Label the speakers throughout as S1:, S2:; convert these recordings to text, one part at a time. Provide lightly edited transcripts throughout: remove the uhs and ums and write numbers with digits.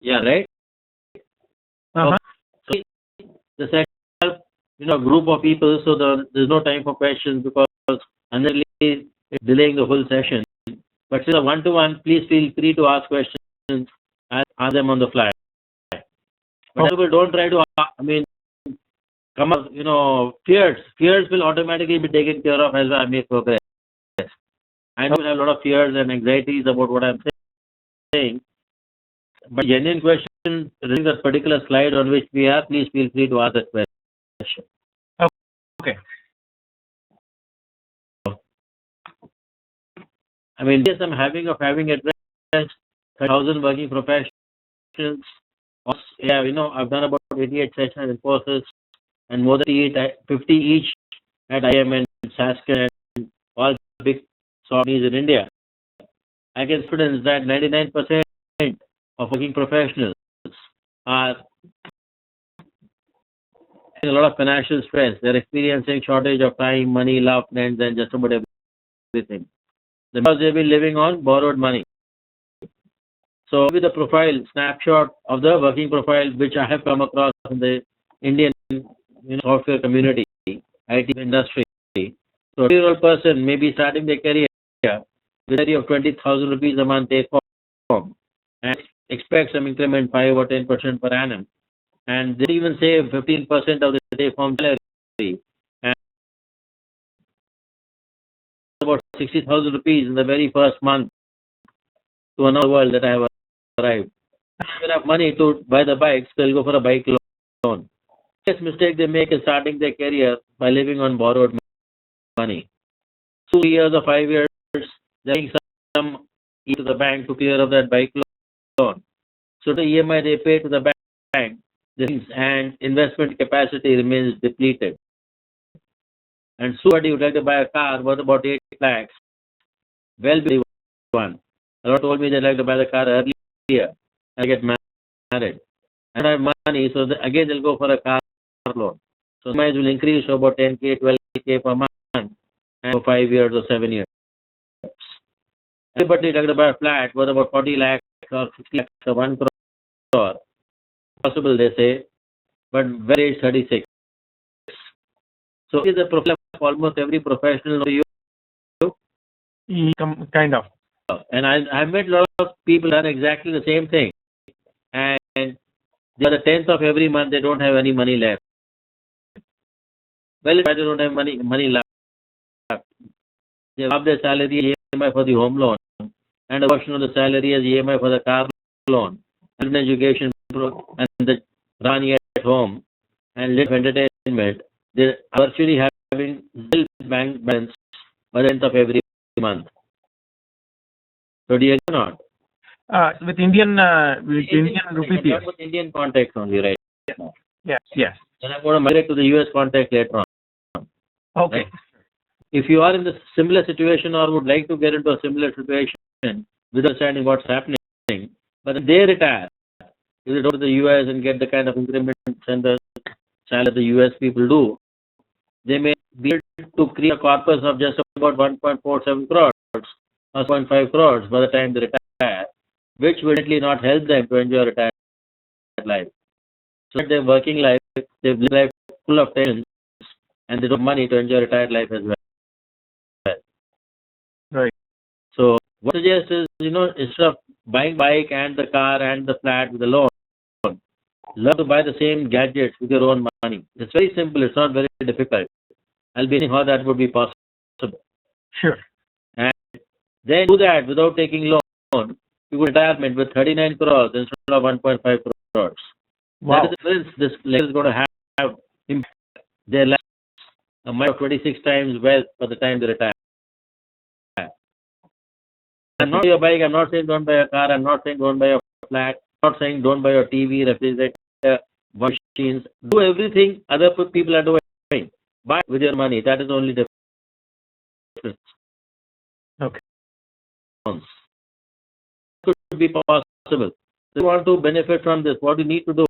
S1: Yeah, right?
S2: Uh-huh.
S1: So the second, group of people, so there's no time for questions because unnecessarily it's delaying the whole session. But still, one-to-one, please feel free to ask questions, ask them on the fly. But people don't try to, come up, fears will automatically be taken care of as I make progress. I know I have a lot of fears and anxieties about what I'm saying, but genuine question, reading that particular slide on which we are, please feel free to ask that question.
S2: Okay.
S1: Yes, I'm having addressed 1,000 working professionals. Yeah, I've done about 88 sessions in Infosys and more than 50 each at IM and Sasken and all big companies in India. I can students that 99% of working professionals are in a lot of financial stress. They're experiencing shortage of time, money, love, friends, and just about everything. Because they've been living on borrowed money. So with the profile, snapshot of the working profile which I have come across in the Indian software community, IT industry. So a 2-year-old person may be starting their career with a salary of 20,000 rupees a month take home and expect some increment 5 or 10% per annum. And they even save 15% of the take home salary and about 60,000 rupees in the very first month to another world that I have arrived. If they have enough money to buy the bikes, they'll go for a bike loan. The biggest mistake they make is starting their career by living on borrowed money. 2 years or 5 years, they're paying some to the bank to clear up that bike loan. So the EMI they pay to the bank, and investment capacity remains depleted. And so you would like to buy a car worth about 8 lakhs, well below one. A lot told me they'd like to buy the car earlier and get married. And I have money, so again they'll go for a car loan. So the miles will increase to about 10K, 12K per month and for 5 years or 7 years. Everybody like to buy a flat worth about 40 lakhs or 50 lakhs or 1 crore. Possible, they say, but very age 36. So is the profile of almost every professional know you?
S2: Kind of.
S1: And I've met a lot of people done exactly the same thing. And they are the 10th of every month, they don't have any money left. Well, if they don't have money left, they have their salary EMI for the home loan and a portion of the salary as EMI for the car loan and education and the running at home and live entertainment. They're virtually having nil bank balance by the end of every month. So do you agree or not?
S2: With Indian rupee.
S1: With Indian context only, right?
S2: Yes.
S1: And I'm going to migrate to the US context later on.
S2: Okay.
S1: Right? If you are in the similar situation or would like to get into a similar situation without understanding what's happening, but if they retire, if they go to the US and get the kind of increments and the salary the US people do, they may be able to create a corpus of just about 1.47 crores or 0.5 crores by the time they retire, which will definitely not help them to enjoy retired life. So their working life, they live life full of tensions and they don't have money to enjoy retired life as well.
S2: Right.
S1: So what I suggest is, instead of buying bike and the car and the flat with the loan, learn to buy the same gadgets with your own money. It's very simple. It's not very difficult. I'll be seeing how that would be possible.
S2: Sure.
S1: And then do that without taking loan. You would retirement with 39 crores instead of 1.5 crores.
S2: Wow.
S1: That is the difference this lecture is going to have impact their life a matter of 26 times wealth by the time they retire. I'm not your bike, I'm not saying don't buy a car, I'm not saying don't buy a flat, I'm not saying don't buy your TV, refrigerator, machines. Do everything other people are doing. Buy with your money. That is the only difference.
S2: Okay.
S1: Could be possible. If you want to benefit from this, what you need to do?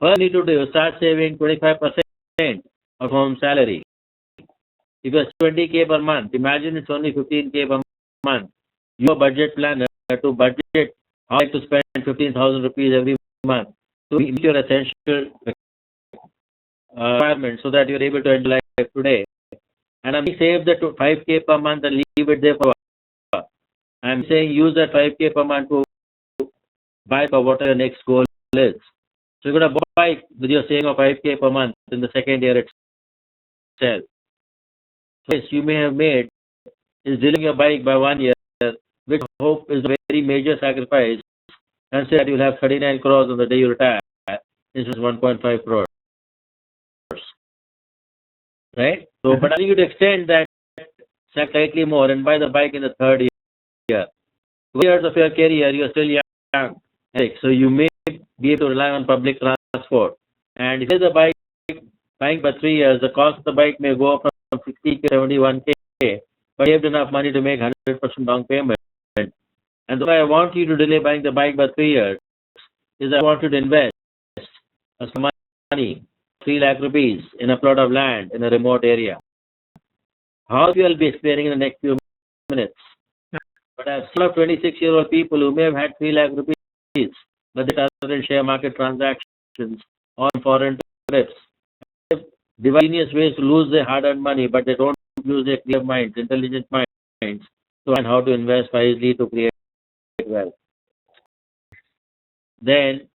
S1: First, you need to do start saving 25% of home salary. If it's 20K per month, imagine it's only 15K per month. Your budget planner to budget I like to spend 15,000 rupees every month to meet your essential requirements so that you're able to enjoy life today. And I'm saying save the 5K per month and leave it there for a while. I'm saying use that 5K per month to buy for what your next goal is. So you're going to buy with your saving of 5K per month in the second year itself. So yes, you may have made is delaying your bike by 1 year, which I hope is a very major sacrifice, and say that you'll have 39 crores on the day you retire instead of 1.5 crores. Right? So, but I think you to extend that slightly more and buy the bike in the third year. 2 years of your career, you're still young. So you may be able to rely on public transport. And if you the bike buying for 3 years, the cost of the bike may go up from 60K to 71K, but you have enough money to make 100% down payment. And why I want you to delay buying the bike by 3 years is I want you to invest some money, 3 lakh rupees in a plot of land in a remote area. How you will be explaining in the next few minutes. But I've seen 26-year-old people who may have had 3 lakh rupees, but they are in share market transactions on foreign trips. Devious ways to lose their hard-earned money, but they don't use their clear minds, intelligent minds, to learn how to invest wisely to create wealth. Then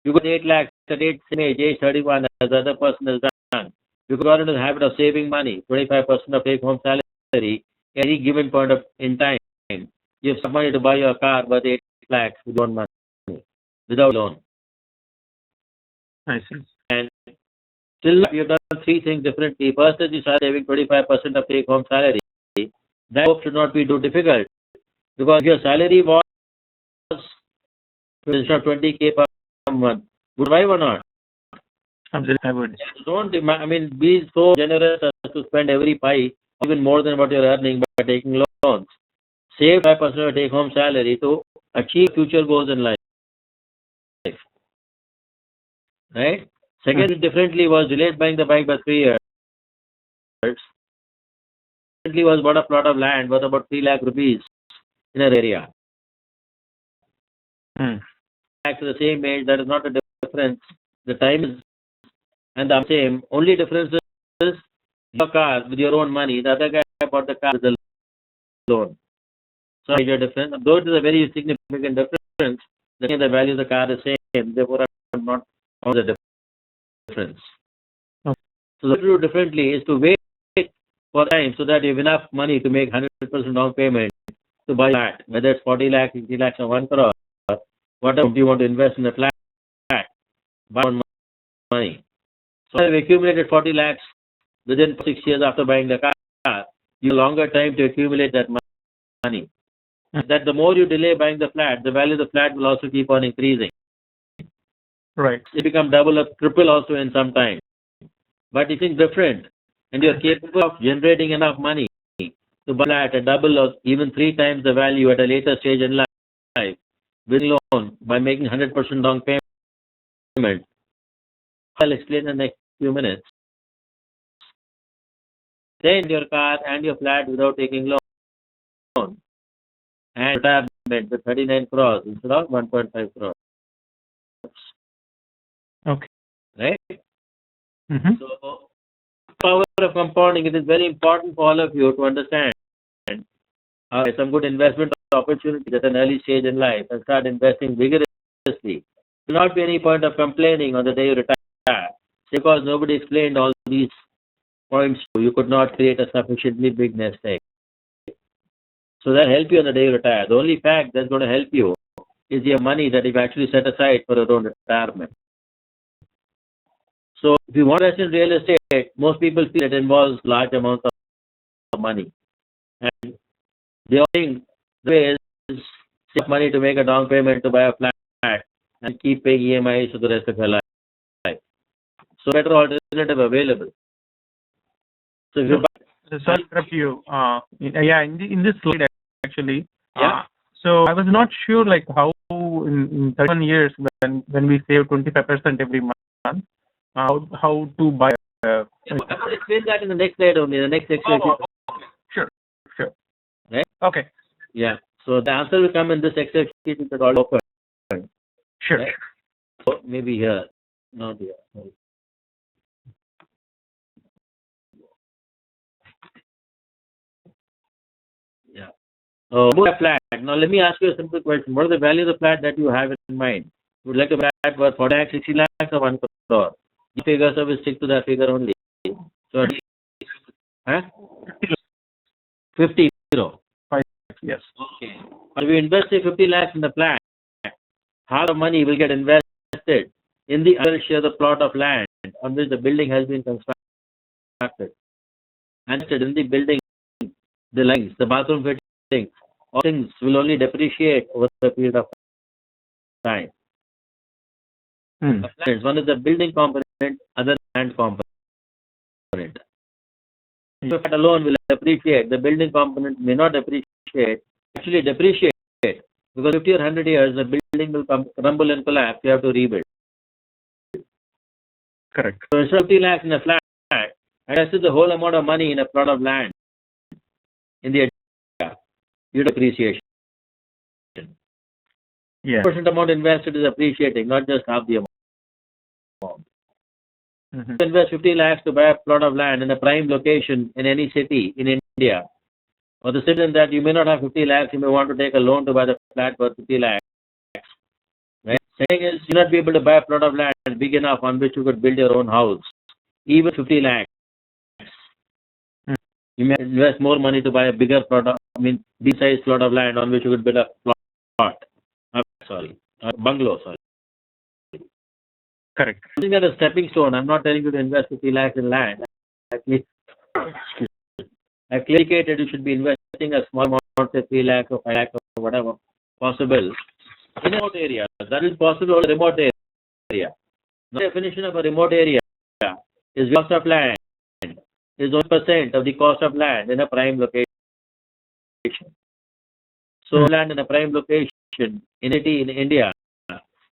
S1: you got 8 lakhs at age 31, as the other person has done. You got into the habit of saving money, 25% of take-home salary, at any given point in time. You have some money to buy your car worth 8 lakhs with your own money, without loan.
S2: I see.
S1: And still, you've done 3 things differently. First is you start saving 25% of take-home salary. That hope should not be too difficult, because your salary was 20K per month. Would you buy or not?
S2: Absolutely, I would.
S1: Don't, be so generous as to spend every pie, even more than what you're earning, by taking loans. Save 5% of your take-home salary to achieve future goals in life. Right? Second, differently was delayed buying the bike by 3 years. Differently was bought a plot of land worth about 3 lakh rupees in an area. Back to the same age, that is not a difference. The time is and the same. Only difference is your car with your own money. The other guy bought the car with the loan. So major difference. Though it is a very significant difference, the value of the car is same. Therefore, I'm not on the difference.
S2: Okay.
S1: So what to do differently is to wait for time so that you have enough money to make 100% down payment to buy that, whether it's 40 lakhs, 60 lakhs, or 1 crore. Whatever you want to invest in a flat, buy one money. So I've accumulated 40 lakhs within 6 years after buying the car. You have longer time to accumulate that money. That the more you delay buying the flat, the value of the flat will also keep on increasing.
S2: Right.
S1: It becomes double or triple also in some time. But if it's different and you're capable of generating enough money to buy flat at double or even 3 times the value at a later stage in life, with loan by making 100% down payment, I'll explain in the next few minutes. Then your car and your flat without taking loan, and retirement with 39 crores instead of 1.5 crores.
S2: Okay.
S1: Right?
S2: Mm-hmm.
S1: So, power of compounding, it is very important for all of you to understand some good investment opportunities at an early stage in life and start investing vigorously. There will not be any point of complaining on the day you retire, because nobody explained all these points to you. You could not create a sufficiently big nest egg. So that will help you on the day you retire. The only fact that's going to help you is your money that you've actually set aside for your own retirement. So if you want to invest in real estate, most people feel it involves large amounts of money. And the only thing the way is save money to make a down payment to buy a flat and keep paying EMIs for the rest of your life. So better alternative available. So if you buy,
S2: Sorry to interrupt you. In this slide actually.
S1: Yeah.
S2: So I was not sure like how in 31 years when we save 25% every month, how to buy.
S1: I will explain that in the next slide only. The next section.
S2: Sure.
S1: Right?
S2: Okay.
S1: Yeah. So the answer will come in this Excel sheet which is all open.
S2: Sure.
S1: Right. So maybe here, not here. Sorry. Yeah. More flat. Now let me ask you a simple question. What is the value of the flat that you have in mind? Would you like a flat worth 40 lakhs, 60 lakhs, or 1 crore? The figure, so we stick to that figure only. So, huh? 50.
S2: Yes.
S1: Okay. If you invest say 50 lakhs in the flat, half the money will get invested in the other share the plot of land on which the building has been constructed. And in the building, the lines, the bathroom fittings, all things will only depreciate over the period of time.
S2: Hmm.
S1: One is the building component, other land component. So that alone will appreciate. The building component may not appreciate, actually depreciate. Because 50 or 100 years, the building will crumble and collapse. You have to rebuild.
S2: Correct.
S1: So instead of 50 lakhs in a flat, invest the whole amount of money in a plot of land in the area, you get appreciation.
S2: Yeah.
S1: Percent amount invested is appreciating, not just half the amount.
S2: Mm-hmm.
S1: You invest 50 lakhs to buy a plot of land in a prime location in any city in India. For the citizen that you may not have 50 lakhs, you may want to take a loan to buy the flat worth 50 lakhs. Right? Second is, you not be able to buy a plot of land big enough on which you could build your own house, even 50 lakhs. You may invest more money to buy a bigger plot of, big size plot of land on which you could build a plot. Bungalow, sorry.
S2: Correct.
S1: Using that as a stepping stone, I'm not telling you to invest 50 lakhs in land. I've clearly indicated you should be investing a small amount, say 3 lakhs or 5 lakhs or whatever possible in a remote area. That is possible in a remote area. The definition of a remote area is cost of land is 1% of the cost of land in a prime location. So land in a prime location in India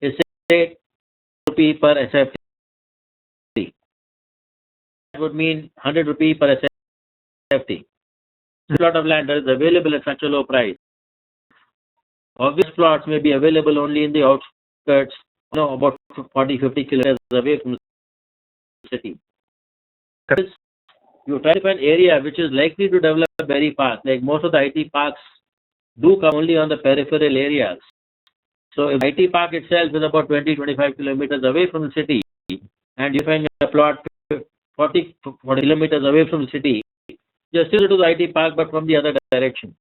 S1: is say rupee per SFT. That would mean 100 rupee per SFT. A plot of land that is available at such a low price. Obvious plots may be available only in the outskirts, about 40-50 kilometers away from the city. You try to find area which is likely to develop very fast. Like most of the IT parks do come only on the peripheral areas. So if IT park itself is about 20-25 kilometers away from the city, and you find a plot 40 kilometers away from the city, you're still to the IT park but from the other direction.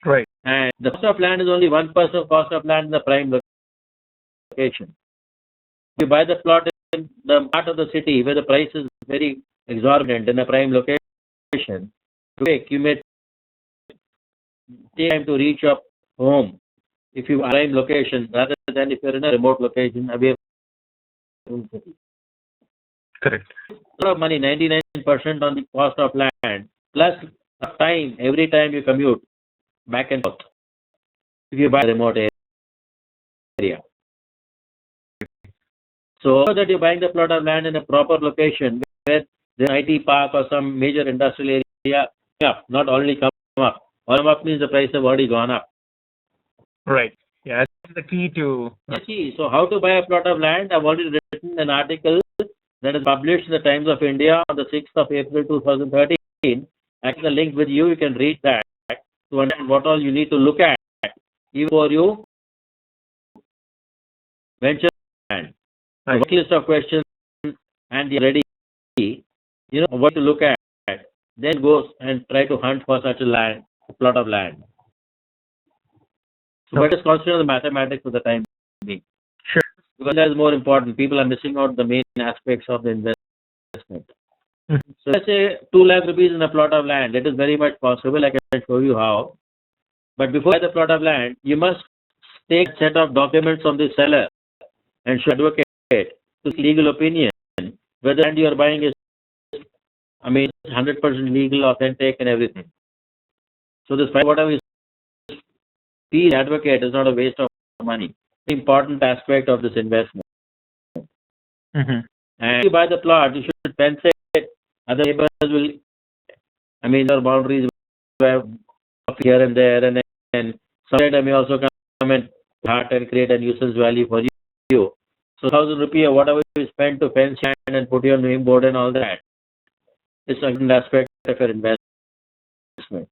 S2: Right.
S1: And the cost of land is only 1% of cost of land in the prime location. If you buy the plot in the part of the city where the price is very exorbitant in a prime location, you may take time to reach your home if you are in a prime location rather than if you're in a remote location away from the city.
S2: Correct.
S1: A lot of money, 99% on the cost of land, plus time every time you commute back and forth if you buy a remote area. So that you're buying the plot of land in a proper location where the IT park or some major industrial area, not already come up. Come up means the price have already gone up.
S2: Right. Yeah, that's the key to.
S1: So how to buy a plot of land? I've already written an article that is published in the Times of India on the 6th of April 2013. I have the link with you. You can read that to understand what all you need to look at before you venture land.
S2: Right.
S1: A list of questions and you're ready, what to look at. Then go and try to hunt for such a plot of land. So let us concentrate on the mathematics for the time being.
S2: Sure.
S1: Because that is more important. People are missing out the main aspects of the investment.
S2: Mm-hmm.
S1: So let's say 2 lakh rupees in a plot of land. It is very much possible. I can show you how. But before you buy the plot of land, you must take a set of documents from the seller and show advocate to legal opinion whether the land you are buying is 100% legal, authentic and everything. So this whatever is fee advocate is not a waste of money. Important aspect of this investment.
S2: Mm-hmm.
S1: And if you buy the plot, you should fence it. Other neighbors will, your boundaries here and there, and then some data may also come and hurt and create a nuisance value for you. So 1,000 rupees or whatever you spend to fence land and put your name board and all that, it's an aspect of your investment.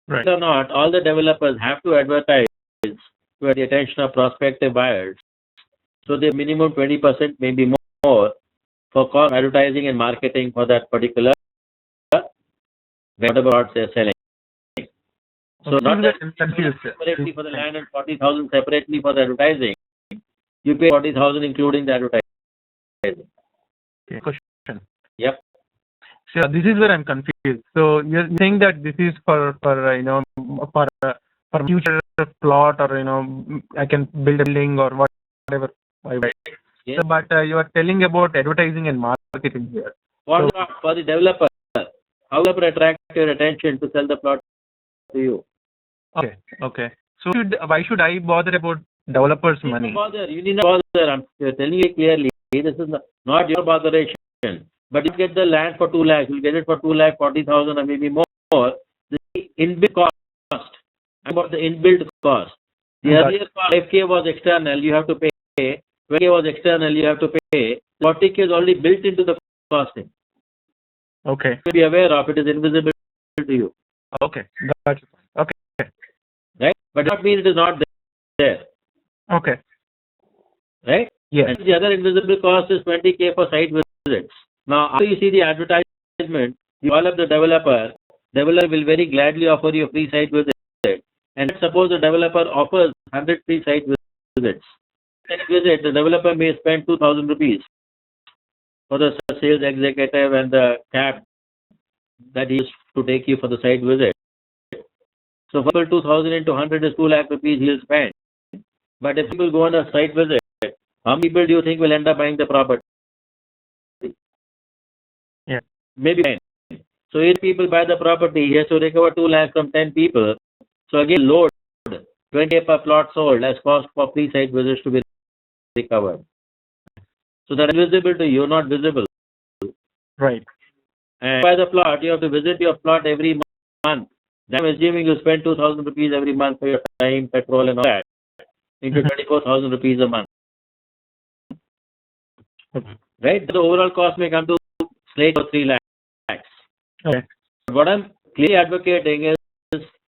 S2: Right.
S1: Or not, all the developers have to advertise to the attention of prospective buyers. So the minimum 20%, maybe more, for cost advertising and marketing for that particular whatever lots they're selling. So not that separately for the land and 40,000 separately for the advertising. You pay 40,000 including the advertising.
S2: Okay. Question.
S1: Yep.
S2: So this is where I'm confused. So you're saying that this is for future plot, or I can build a building or whatever.
S1: Yes.
S2: So, but you are telling about advertising and marketing here.
S1: For the developer, how developer attract your attention to sell the plot to you?
S2: Okay. So why should I bother about developers' money?
S1: You need not bother. I'm telling you clearly, this is not your botheration. But you get the land for 2 lakhs, you'll get it for 2,40,000 or maybe more. The inbuilt cost. About the inbuilt cost. The earlier cost, 5K was external, you have to pay. 20K was external, you have to pay. 40K is already built into the costing.
S2: Okay.
S1: To be aware of, it is invisible to you.
S2: Okay. Gotcha. Okay.
S1: Right? But that means it is not there.
S2: Okay.
S1: Right?
S2: Yes.
S1: And the other invisible cost is 20K for site visits. Now, after you see the advertisement, you call up the developer will very gladly offer you a free site visit. And suppose the developer offers 100 free site visits. Site visit, the developer may spend 2,000 rupees for the sales executive and the cab that he used to take you for the site visit. So, for 2,000 into 100 is 2 lakh rupees he'll spend. But if people go on a site visit, how many people do you think will end up buying the property?
S2: Yeah.
S1: Maybe 10. So 8 people buy the property, he has to recover 2 lakhs from 10 people. So again, load 20 per plot sold as cost for free site visits to be recovered. So that is visible to you, not visible.
S2: Right.
S1: And by the plot, you have to visit your plot every month. I'm assuming you spend 2,000 rupees every month for your time, petrol and all that. Into 24,000 rupees a month. Right? The overall cost may come to slightly or 3 lakhs.
S2: Okay.
S1: What I'm clearly advocating is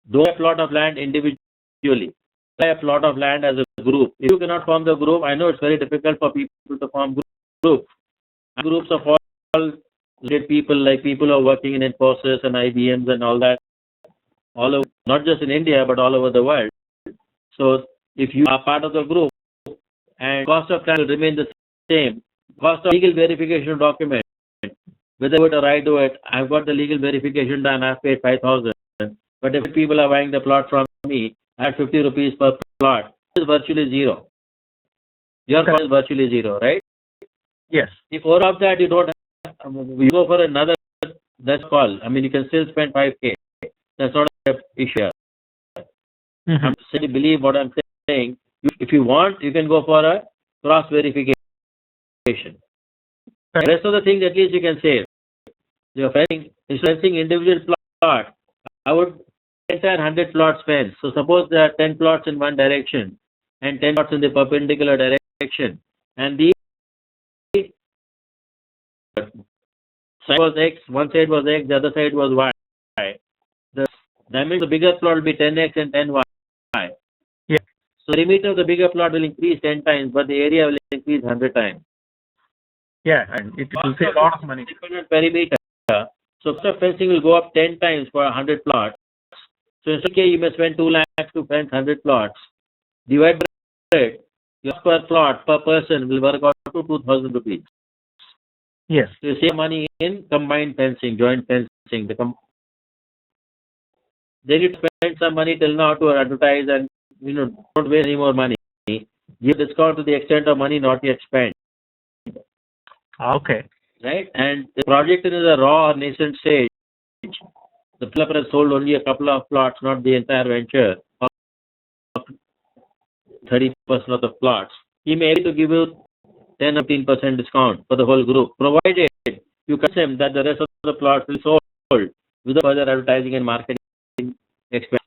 S1: do a plot of land individually. Buy a plot of land as a group. If you cannot form the group, I know it's very difficult for people to form groups. Groups of all people, like people who are working in Infosys and IBMs and all that, all over, not just in India but all over the world. So if you are part of the group and cost of land will remain the same, cost of legal verification document, whether I do it or I do it, I've got the legal verification done, I've paid 5,000. But if people are buying the plot from me at 50 rupees per plot, it's virtually zero. Your cost is virtually zero, right?
S2: Yes.
S1: If over of that you don't have, you go for another, that's call. I mean, you can still spend 5K. That's not an issue. I'm saying, believe what I'm saying. If you want, you can go for a cross verification. The rest of the things at least you can save. You're fencing individual plot. I would entire 100 plots fence. So suppose there are 10 plots in one direction and 10 plots in the perpendicular direction, and the side was X, one side was X, the other side was Y. That means the bigger plot will be 10X and 10Y.
S2: Yeah.
S1: So the perimeter of the bigger plot will increase 10 times, but the area will increase 100 times.
S2: Yeah, and it will save a lot of money.
S1: Dependent perimeter. So cost of fencing will go up 10 times for 100 plots. So in such case, you may spend 2 lakhs to fence 100 plots. Divide by it, your per plot per person will work out to 2,000 rupees.
S2: Yes.
S1: So you save money in combined fencing, joint fencing. Then you spend some money till now to advertise and don't waste any more money. Give discount to the extent of money not yet spent.
S2: Okay.
S1: Right? And the project is a raw or nascent stage. The developer has sold only a couple of plots, not the entire venture, 30% of the plots. He may agree to give you 10 or 15% discount for the whole group, provided you convince him that the rest of the plots will be sold without further advertising and marketing expense.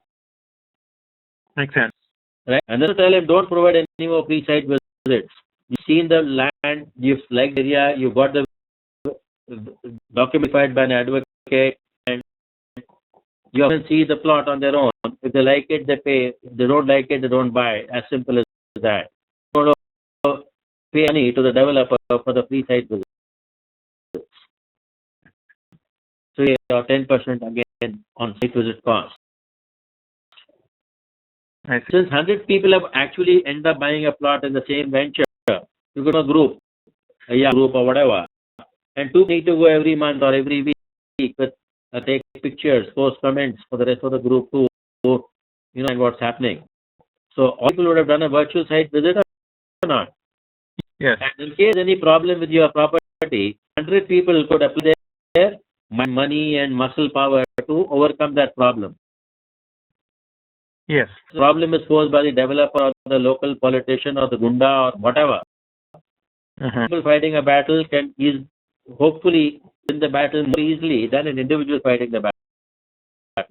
S2: Makes sense.
S1: Right? And then tell him, don't provide any more pre-site visits. You've seen the land, you've liked the area, you've got the documented by an advocate, and you often see the plot on their own. If they like it, they pay. If they don't like it, they don't buy. As simple as that. You don't pay money to the developer for the pre-site visits. So you have 10% again on site visit cost.
S2: I see.
S1: Since 100 people have actually end up buying a plot in the same venture, you could have a group, group or whatever, and two need to go every month or every week with take pictures, post comments for the rest of the group to and what's happening. So all people would have done a virtual site visit or not.
S2: Yes.
S1: And in case any problem with your property, 100 people could apply their money and muscle power to overcome that problem.
S2: Yes.
S1: The problem is posed by the developer or the local politician or the gunda or whatever. People fighting a battle can hopefully win the battle more easily than an individual fighting the battle.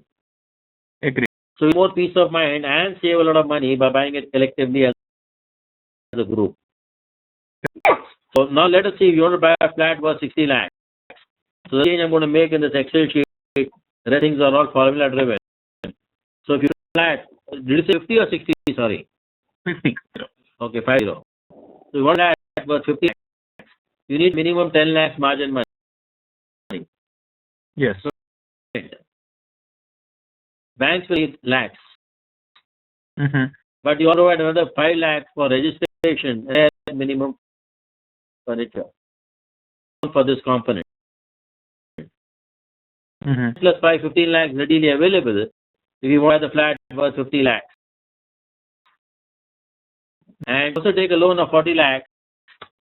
S2: Agree.
S1: So more peace of mind and save a lot of money by buying it collectively as a group. So now let us see if you want to buy a flat worth 60 lakhs. So the change I'm going to make in this Excel sheet, the things are all formula driven. So if you flat, did you say 50 or 60? Sorry.
S2: 50.
S1: Okay, 50. So you want that worth 50 lakhs. You need minimum 10 lakhs margin money.
S2: Yes.
S1: Banks will need lakhs. But you also add another 5 lakhs for registration and minimum furniture for this component. Plus 15 lakhs readily available if you want the flat worth 50 lakhs. And also take a loan of 40 lakhs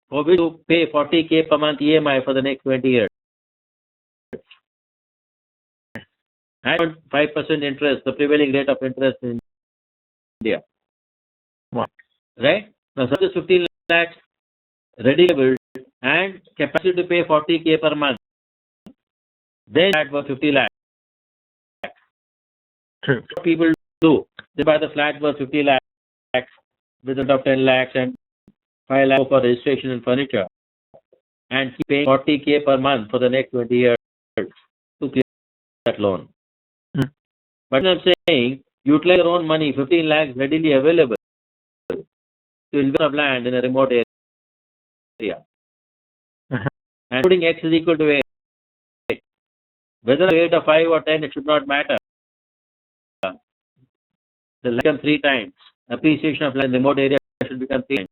S1: for which you pay 40K per month EMI for the next 20 years. At 5% interest, the prevailing rate of interest in India.
S2: Wow.
S1: Right? Now, such as 15 lakhs ready available and capacity to pay 40K per month. Then that was 50 lakhs.
S2: True.
S1: What people do, they buy the flat worth 50 lakhs with a top 10 lakhs and 5 lakhs for registration and furniture and keep paying 40K per month for the next 20 years to clear that loan. But I'm saying, utilize your own money, 15 lakhs readily available to invest of land in a remote area. And putting X is equal to 8. Whether 8 or 5 or 10, it should not matter. The land become 3 times. Appreciation of land in remote area should become 3 times.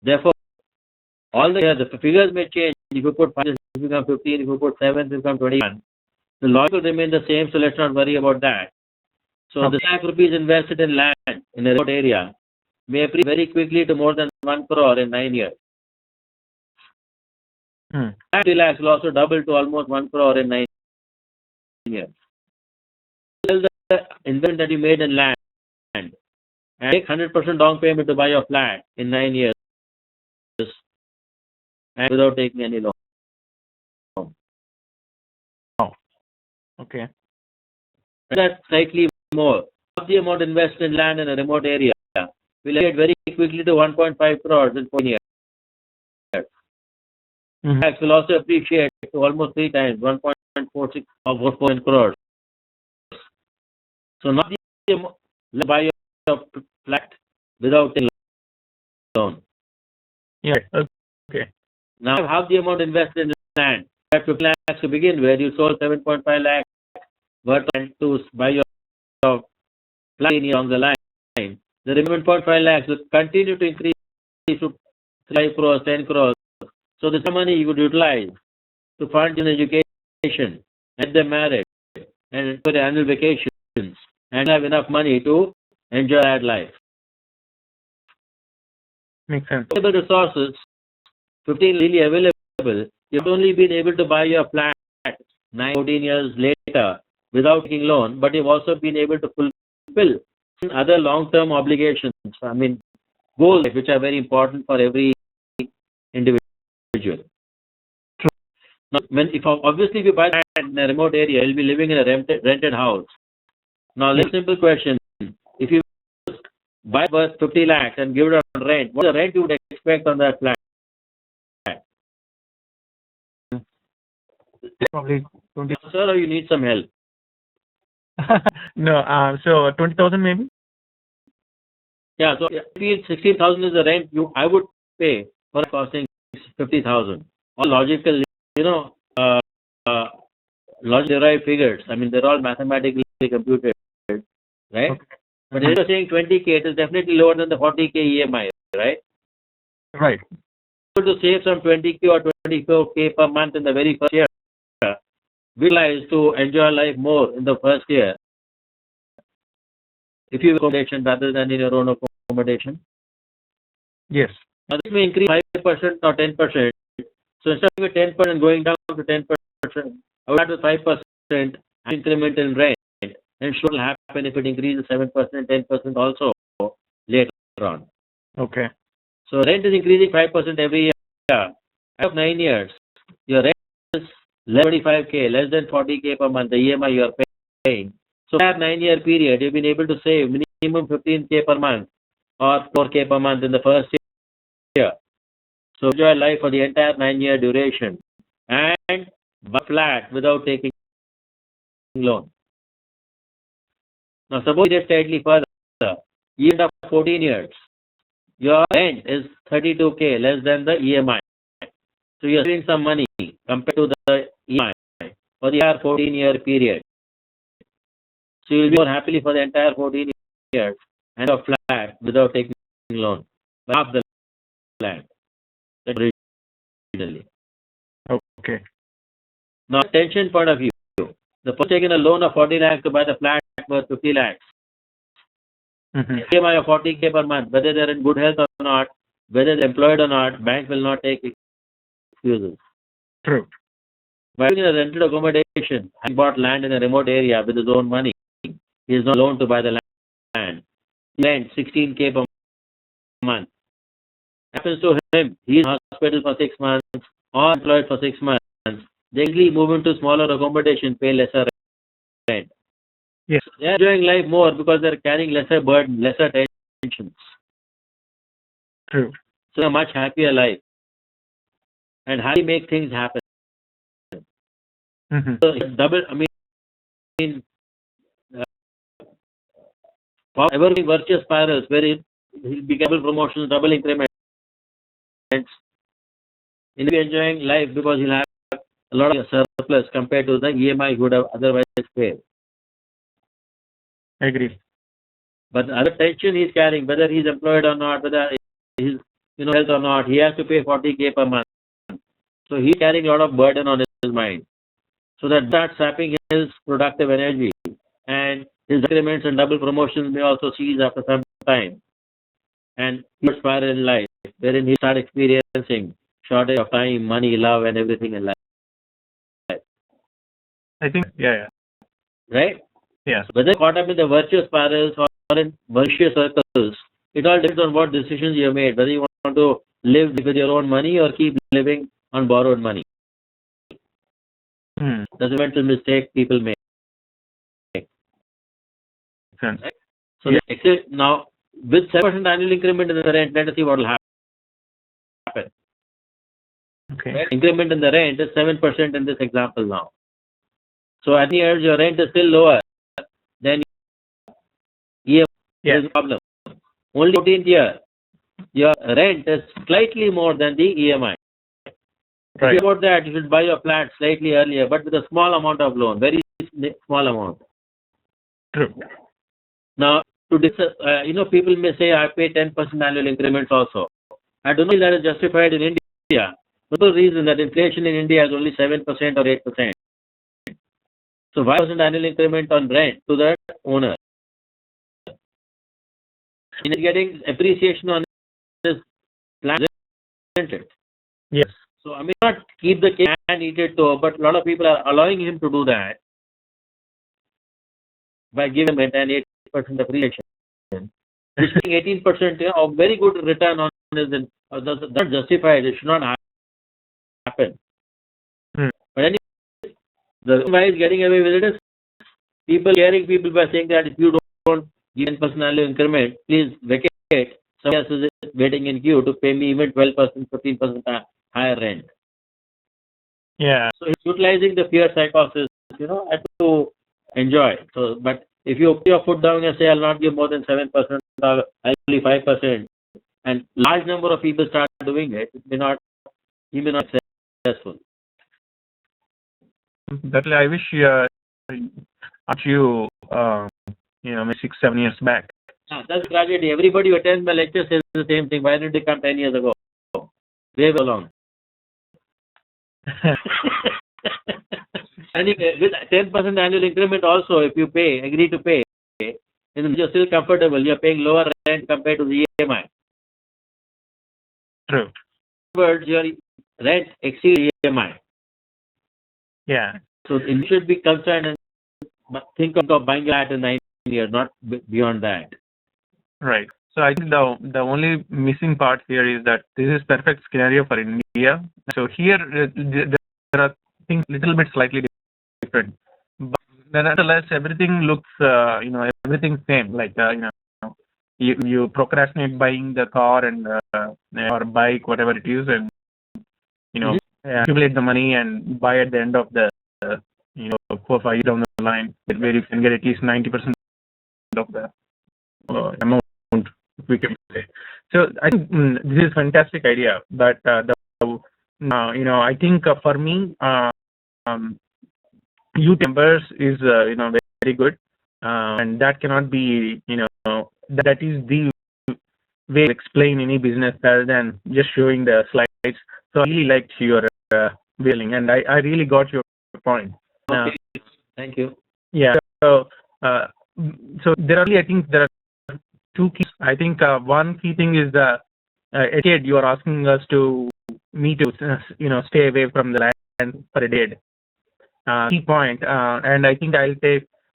S1: Therefore, all the figures may change. If you put 5, it will become 15. If you put 7, it will become 21. The logic will remain the same, so let's not worry about that. So the lakh rupees invested in land in a remote area may appreciate very quickly to more than 1 crore in 9 years. 50 lakhs will also double to almost 1 crore in 9 years. Tell the investment that you made in land and take 100% down payment to buy your flat in 9 years and without taking any loan.
S2: Okay.
S1: That's slightly more. Half the amount invested in land in a remote area will get very quickly to 1.5 crores in 4 years. Tax will also appreciate to almost 3 times, 1.46 or 4 crores. So not the amount, buy your flat without taking loan.
S2: Yeah. Okay.
S1: Now half the amount invested in land. You have 50 lakhs to begin with. You sold 7.5 lakhs worth to buy your flat along the line. The remaining 0.5 lakhs will continue to increase to 5 crores, 10 crores. So this money you would utilize to fund in education, get them married, and for the annual vacations, and have enough money to enjoy that life.
S2: Makes sense.
S1: Available resources, 15 really available. You've only been able to buy your flat 14 years later without taking loan, but you've also been able to fulfill other long-term obligations. I mean, goals which are very important for every individual. Now, if you buy that in a remote area, you'll be living in a rented house. Now, let's simple question. If you buy worth 50 lakhs and give it on rent, what is the rent you would expect on that flat?
S2: Probably 20.
S1: Sir, or you need some help?
S2: No, so 20,000 maybe?
S1: Yeah, so if 16,000 is the rent I would pay for costing 50,000. All logical, logic derived figures. I mean, they're all mathematically computed, right?
S2: Okay.
S1: But if you're saying 20K, it is definitely lower than the 40K EMI, right?
S2: Right.
S1: To save some 20K or 24K per month in the very first year, realize to enjoy life more in the first year if you have accommodation rather than in your own accommodation.
S2: Yes.
S1: Now this may increase 5% or 10%. So instead of 10% going down to 10%, I would add to 5% increment in rent. And what will happen if it increases 7%, 10% also later on.
S2: Okay.
S1: So rent is increasing 5% every year. After 9 years, your rent is 25K, less than 40K per month, the EMI you are paying. So for that 9-year period, you've been able to save minimum 15K per month or 4K per month in the first year. So enjoy life for the entire 9-year duration and buy flat without taking loan. Now suppose you get slightly further, you end up 14 years. Your rent is 32K less than the EMI. So you're saving some money compared to the EMI for the entire 14-year period. So you'll be more happily for the entire 14 years and a flat without taking loan. Half the land. That's originally.
S2: Okay.
S1: Now, tension point of view. The person taking a loan of 40 lakhs to buy the flat worth 50 lakhs. EMI of 40K per month, whether they're in good health or not, whether they're employed or not, bank will not take excuses.
S2: True.
S1: By in a rented accommodation, he bought land in a remote area with his own money. He is not loan to buy the land. He rent 16K per month. Happens to him, he is in hospital for 6 months or employed for 6 months. They easily move into smaller accommodation, pay lesser rent.
S2: Yes.
S1: They are enjoying life more because they are carrying lesser burden, lesser tensions.
S2: True.
S1: So a much happier life. And how do you make things happen? So it's double, everything virtuous spirals where he'll be double promotions, double increments. He'll be enjoying life because he'll have a lot of surplus compared to the EMI he would have otherwise paid.
S2: Agree.
S1: But the other tension he's carrying, whether he's employed or not, whether he's health or not, he has to pay 40K per month. So he's carrying a lot of burden on his mind. So that starts sapping his productive energy. And his increments and double promotions may also cease after some time. And he will spiral in life, wherein he starts experiencing shortage of time, money, love, and everything in life.
S2: I think, yeah.
S1: Right?
S2: Yes.
S1: Whether caught up in the virtuous spirals or in vicious circles, it all depends on what decisions you have made, whether you want to live with your own money or keep living on borrowed money. That's a mental mistake people make.
S2: Sense.
S1: Right? So now, with 7% annual increment in the rent, let us see what will happen.
S2: Okay.
S1: Right? Increment in the rent is 7% in this example now. So at the years, your rent is still lower than EMI. There is a problem. Only 14th year, your rent is slightly more than the EMI.
S2: Right.
S1: About that, you should buy your flat slightly earlier, but with a small amount of loan, very small amount.
S2: True.
S1: Now, people may say, I pay 10% annual increments also. I don't know if that is justified in India. For the reason that inflation in India is only 7% or 8%. So 5% annual increment on rent to the owner. He is getting appreciation on his land, isn't it?
S2: Yes.
S1: So I may not keep the cake and eat it too, but a lot of people are allowing him to do that by giving him an 8% appreciation. He's getting 18% of very good return on his. That's not justified. It should not happen. But anyway, the reason why he's getting away with it is caring people by saying that if you don't give 10% annual increment, please vacate. Someone else is waiting in queue to pay me even 12%, 15% higher rent.
S2: Yeah.
S1: So it's utilizing the fear psychosis, and to enjoy. So, but if you put your foot down and say, I'll not give more than 7% or only 5%, and large number of people start doing it, you may not be successful.
S2: Definitely, I wish maybe 6-7 years back.
S1: That's tragedy. Everybody who attends my lecture says the same thing. Why didn't they come 10 years ago? Way along. Anyway, with 10% annual increment also, if you agree to pay, then you're still comfortable. You're paying lower rent compared to the EMI.
S2: True.
S1: In other words, your rent exceeds EMI.
S2: Yeah.
S1: So you should be concerned and think of buying that in 9 years, not beyond that.
S2: Right. So I think the only missing part here is that this is perfect scenario for India. So here there are things little bit slightly different, but nonetheless everything looks everything same. Like you procrastinate buying the car and or bike, whatever it is, and accumulate the money and buy at the end of the 4-5 years down the line, where you can get at least 90% of the amount, we can say. So I think this is a fantastic idea, but I think for me, youth members is very good, and that cannot be that is the way to explain any business rather than just showing the slides. So I really liked your willing, and I really got your point.
S1: Okay. Thank you.
S2: Yeah. So there are, I think there are two keys. I think one key thing is the etiquette. You are asking us to stay away from the land for a day. Key point, and I think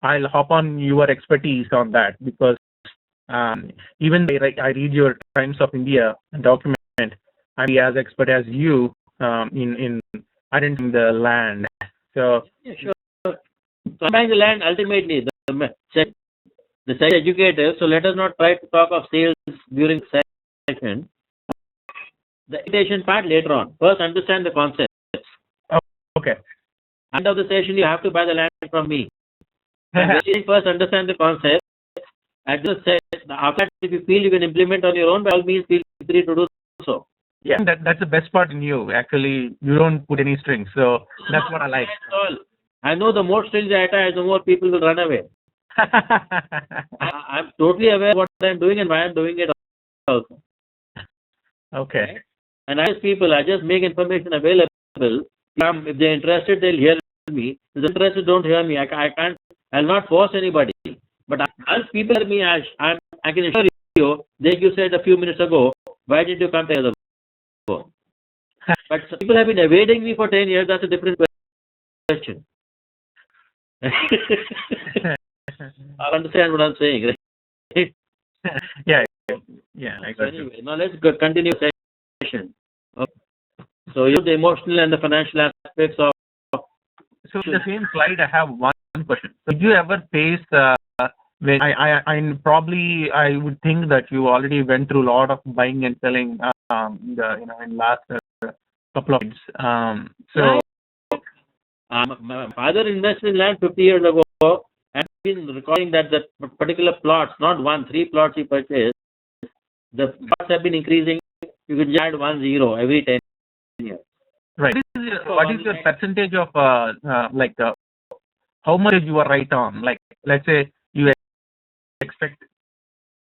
S2: I'll hop on your expertise on that, because even I read your Times of India document, I'm as expert as you in identifying the land. So
S1: yeah, sure. Sometimes the land ultimately the site educator. So let us not try to talk of sales during the session. The education part later on. First, understand the concepts.
S2: Oh, okay.
S1: End of the session, you have to buy the land from me. First, understand the concept. At the after that, if you feel you can implement on your own, by all means, feel free to do so.
S2: Yeah, that's the best part in you. Actually, you don't put any strings, so that's what I like.
S1: I know the more strings I attach, the more people will run away. I'm totally aware of what I'm doing and why I'm doing it also.
S2: Okay.
S1: And I just make information available. If they're interested, they'll hear me. If they're interested, don't hear me. I'll not force anybody. But once people hear me, I can assure you, like you said a few minutes ago, why did you come 10 years ago? But some people have been evading me for 10 years. That's a different question. I understand what I'm saying, right?
S2: Yeah, I got
S1: anyway, you. Now let's continue the session. Okay. So you have the emotional and the financial aspects of.
S2: So in the same slide, I have one question. So did you ever face when I would think that you already went through a lot of buying and selling in last couple of years. So
S1: my father invested in land 50 years ago. I've been recording that the particular plots, not 3 plots he purchased, the plots have been increasing. You can just add 1 0 every 10 years.
S2: Right. What is your percentage of how much you are right on? Like, let's say you expect.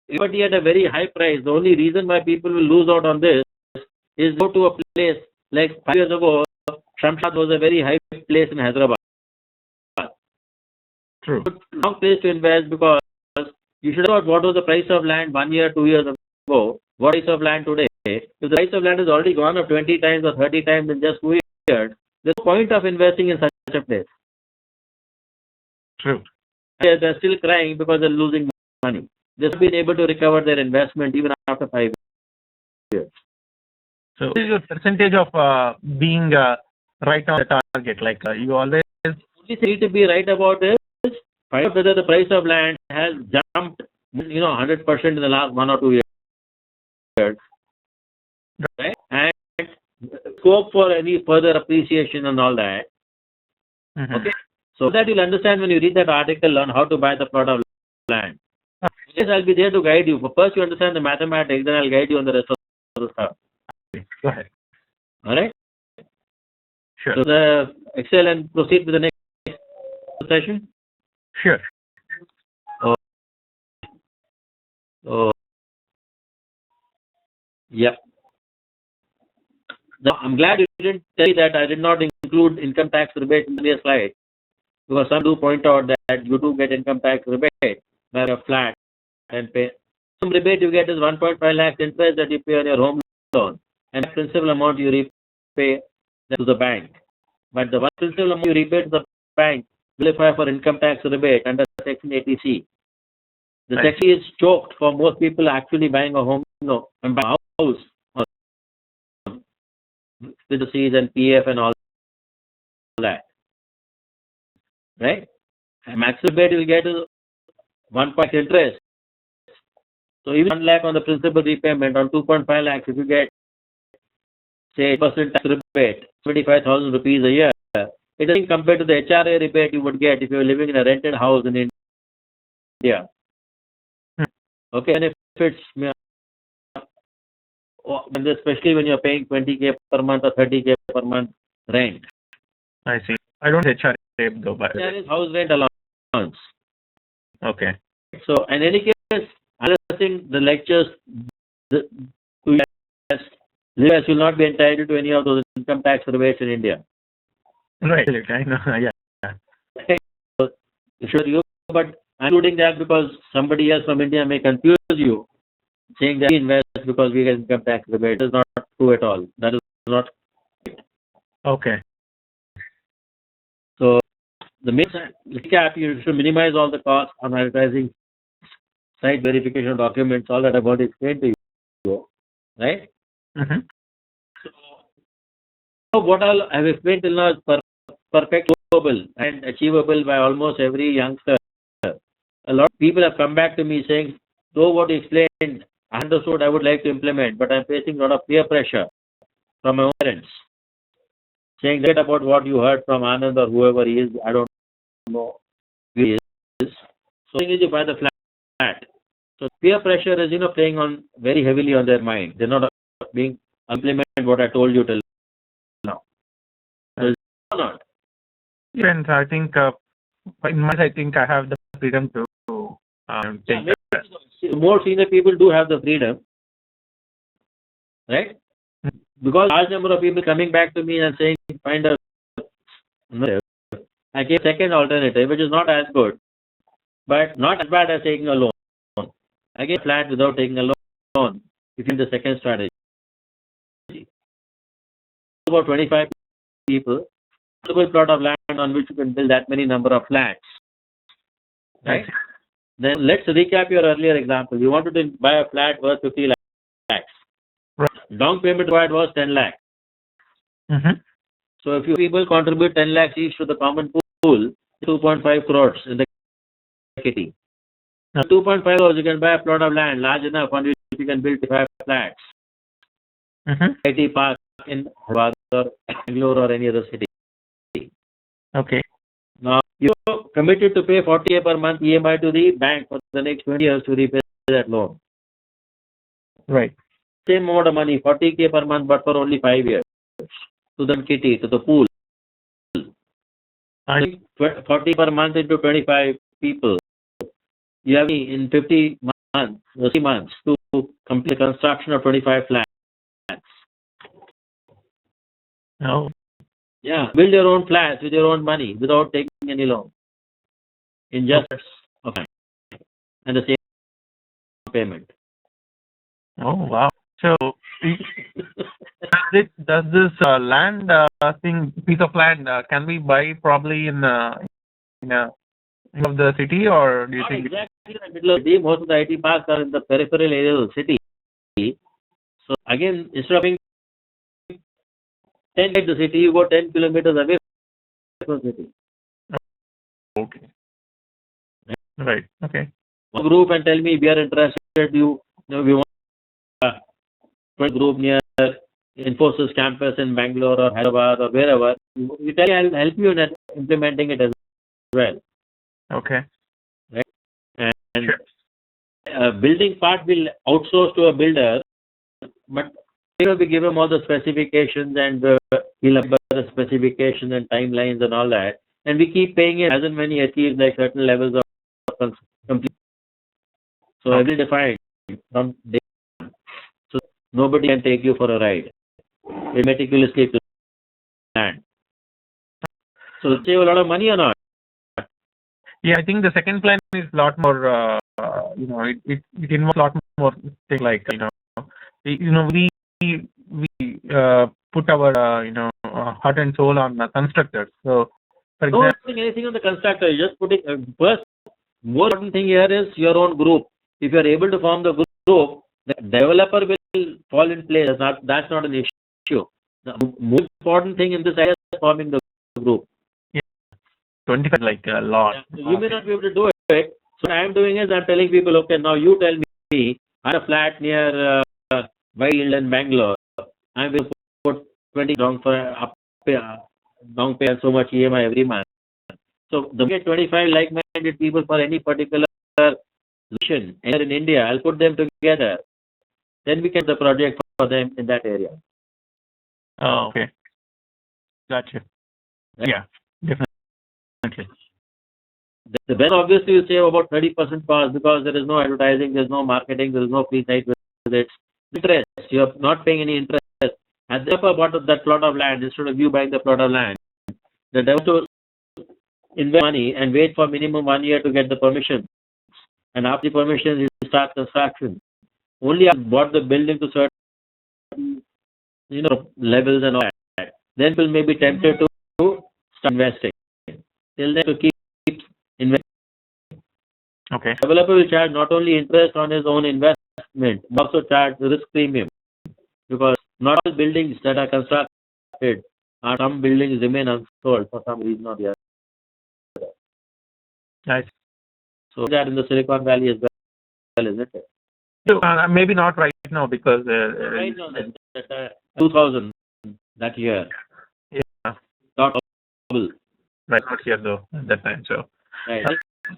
S1: But at a very high price. The only reason why people will lose out on this is go to a place like 5 years ago. Shamshad was a very high place in Hyderabad.
S2: True.
S1: Wrong place to invest, because you should have what was the price of land 1 year, 2 years ago. What price of land today? If the price of land has already gone up 20 times or 30 times in just 2 years, there's no point of investing in such a place.
S2: True.
S1: They're still crying because they're losing money. They've been able to recover their investment even after 5 years.
S2: So what is your percentage of being right on the target? Like you always
S1: only need to be right about it Find out whether the price of land has jumped, 100% in the last 1 or 2 years, right? And scope for any further appreciation and all that. Okay. So that you'll understand when you read that article on how to buy the plot of land. Yes, I'll be there to guide you. But first you understand the mathematics, then I'll guide you on the rest of the stuff.
S2: Go ahead.
S1: All right?
S2: Sure.
S1: So the Excel and proceed with the next session.
S2: Sure.
S1: Oh, yep. Now, I'm glad you didn't tell me that I did not include income tax rebate in the slide, because some do point out that you do get income tax rebate where you're flat and pay. Some rebate you get is 1.5 lakhs interest that you pay on your home loan, and the principal amount you repay to the bank. But the one principal amount you repay to the bank will qualify for income tax rebate under Section 80C. The section is choked for most people actually buying a home loan and buying a house with the C's and PF and all that. Right? And maximum rebate you will get is 1.5 interest. So even 1 lakh on the principal repayment on 2.5 lakhs, if you get say 8% tax rebate, 25,000 rupees a year, it doesn't compare to the HRA rebate you would get if you were living in a rented house in India. Okay, and if it's especially when you're paying 20K per month or 30K per month rent.
S2: I see. I don't HRA though, by the
S1: There
S2: way.
S1: is house rent allowance.
S2: Okay.
S1: So in any case, understanding the lectures, the US will not be entitled to any of those income tax rebates in India.
S2: Right. I know. Yeah.
S1: So, sure you, but I'm including that because somebody else from India may confuse you, saying that we invest because we get income tax rebate. That is not true at all. That is not.
S2: Okay.
S1: So the main recap, you should minimize all the costs on advertising, site verification documents, all that I'm going to explain to you. Right? So what all I have explained till now is perfect, doable and achievable by almost every youngster. A lot of people have come back to me saying, though what you explained, I understood, I would like to implement, but I'm facing a lot of peer pressure from my own parents. Saying that about what you heard from Anand or whoever he is, I don't know who he is. So thing is you buy the flat. So peer pressure is, playing on very heavily on their mind. They're not being implement what I told you till now. So is it or not?
S2: And I think, in my, I think I have the freedom to take that.
S1: More senior people do have the freedom, right? Because large number of people coming back to me and saying, find a, I gave second alternative, which is not as good, but not as bad as taking a loan. I gave flat without taking a loan, if in the second strategy. About 25 people, suitable plot of land on which you can build that many number of flats. Right? Then let's recap your earlier example. You wanted to buy a flat worth 50 lakhs.
S2: Right.
S1: Down payment required was 10 lakhs. So if you people contribute 10 lakhs each to the common pool, 2.5 crores in the kitty. 2.5 crores, you can buy a plot of land large enough on which you can build 5 flats. IT Park in Hyderabad or Bangalore or any other city.
S2: Okay.
S1: Now, you're committed to pay 40K per month EMI to the bank for the next 20 years to repay that loan.
S2: Right.
S1: Same amount of money, 40K per month, but for only 5 years. To the kitty, to the pool. 40 per month into 25 people. You have in 50 months, 3 months to complete the construction of 25 flats.
S2: Oh.
S1: Yeah, build your own flats with your own money without taking any loan. In just a time. And the same payment.
S2: Oh, wow. So, does this land piece of land can we buy probably in of the city, or do you
S1: Not
S2: think?
S1: exactly in the middle of the city. Most of the IT parks are in the peripheral areas of the city. So again, instead of being 10 at the city, you go 10 kilometers away from the city.
S2: Okay. Right. Okay.
S1: One group and tell me we are interested, we want a group near Infosys campus in Bangalore or Hyderabad or wherever. You tell me, I'll help you in implementing it as well.
S2: Okay.
S1: Right? And
S2: Sure.
S1: Building part will outsource to a builder, but we give him all the specifications and he'll have the specifications and timelines and all that. And we keep paying him as and when he achieves like certain levels of complete. So every defined from day one. So nobody can take you for a ride. It meticulously planned. So save a lot of money or not?
S2: Yeah, I think the second plan is a lot more, it involves a lot more things like, we put our, heart and soul on constructors. So, for
S1: Don't
S2: example,
S1: putting anything on the constructor. You're just putting, first, more important thing here is your own group. If you're able to form the group, the developer will fall in place. That's not an issue. The most important thing in this area is forming the group.
S2: 25 like a lot.
S1: You may not be able to do it. So what I'm doing is I'm telling people, okay, now you tell me, I have a flat near Whitefield in Bangalore. I will put 20 down for down pay and so much EMI every month. So the get 25 like-minded people for any particular solution here in India, I'll put them together. Then we can do the project for them in that area.
S2: Oh, okay. Gotcha.
S1: Right?
S2: Yeah, definitely.
S1: The best obviously you save about 30% cost because there is no advertising, there is no marketing, there is no free site visits. Interest, you are not paying any interest. And therefore bought that plot of land instead of you buying the plot of land. The developer invest money and wait for minimum 1 year to get the permission. And after the permission, you start construction. Only I bought the building to certain levels and all that. Then people may be tempted to start investing. Till then to keep investing.
S2: Okay.
S1: Developer will charge not only interest on his own investment, but also charge the risk premium. Because not all buildings that are constructed, some buildings remain unsold for some reason or the other.
S2: Nice.
S1: So that in the Silicon Valley as well, isn't it?
S2: So, maybe not right now because
S1: Right now, that 2000 that year.
S2: Yeah.
S1: Not trouble.
S2: Right, not here though at that time. So,
S1: Right.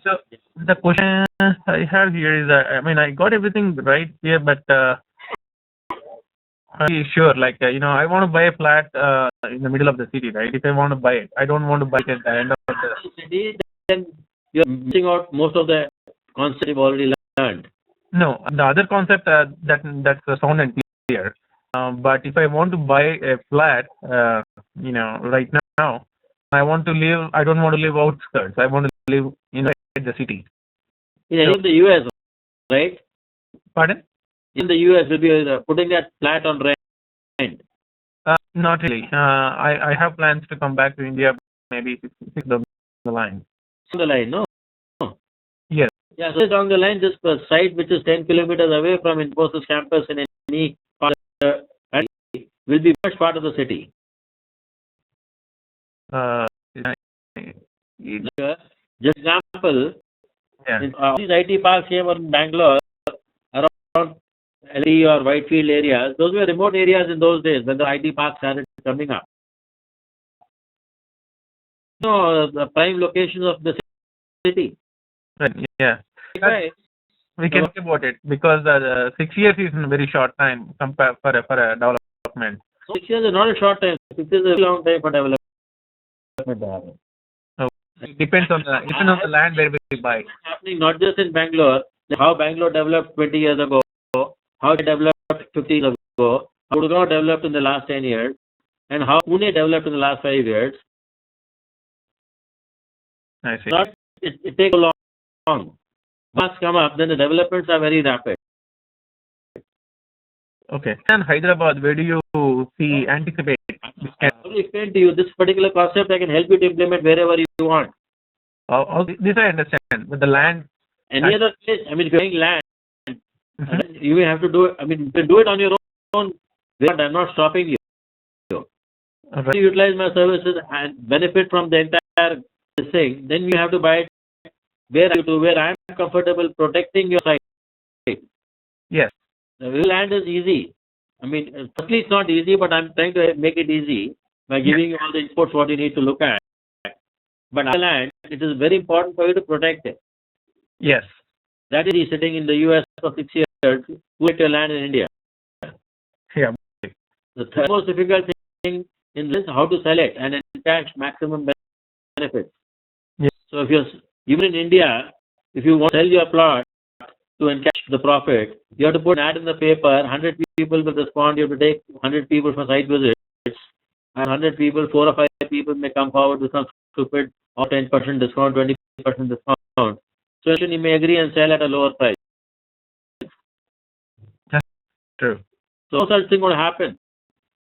S2: so the question I have here is, I got everything right here, but I'm not sure. Like, I want to buy a flat in the middle of the city, right? If I want to buy it, I don't want to buy it at the end of the
S1: city. Then you're missing out most of the concept you've already learned.
S2: No, the other concept that's sound and clear. But if I want to buy a flat, right now, I want to live. I don't want to live outskirts. I want to live inside the city.
S1: In the US, right?
S2: Pardon?
S1: In the US, we'll be putting that flat on rent.
S2: Not really. I have plans to come back to India maybe 6 down the line.
S1: On the line, no?
S2: Yes.
S1: Yeah, so down the line, this site which is 10 kilometers away from Infosys campus in any part of the country will be much part of the city. Just example,
S2: Yeah.
S1: in these IT parks here in Bangalore, around LE or Whitefield areas, those were remote areas in those days when the IT parks started coming up. The prime locations of the city.
S2: Right. Yeah.
S1: Right.
S2: We can talk about it because 6 years is a very short time compared for a development.
S1: 6 years is not a short time. 6 years is a long time for development to happen.
S2: So it depends on the land where we buy.
S1: It's happening not just in Bangalore, like how Bangalore developed 20 years ago, how it developed 15 years ago, how Gurgaon developed in the last 10 years, and how Pune developed in the last 5 years.
S2: I see.
S1: It takes a long. Once come up, then the developments are very rapid.
S2: Okay. And Hyderabad, where do you anticipate?
S1: I will explain to you this particular concept. I can help you to implement wherever you want.
S2: This I understand, but the land.
S1: Any other place, if you're buying land, you may have to do it. You can do it on your own. I'm not stopping you.
S2: Right.
S1: If you utilize my services and benefit from the entire thing, then you have to buy it where are you to where I am comfortable protecting your site.
S2: Yes.
S1: The land is easy. I mean, firstly, it's not easy, but I'm trying to make it easy by giving you all the inputs what you need to look at. But our land, it is very important for you to protect it.
S2: Yes.
S1: That is he's sitting in the US for 6 years, who get your land in India.
S2: Yeah.
S1: The third most difficult thing in this is how to sell it and encash maximum benefits.
S2: Yes.
S1: So if you're even in India, if you want to sell your plot to encash the profit, you have to put an ad in the paper. 100 people will respond. You have to take 100 people for site visits, and 100 people, 4 or 5 people may come forward with some stupid or 10% discount, 20% discount. So you may agree and sell at a lower price.
S2: True.
S1: So no such thing will happen.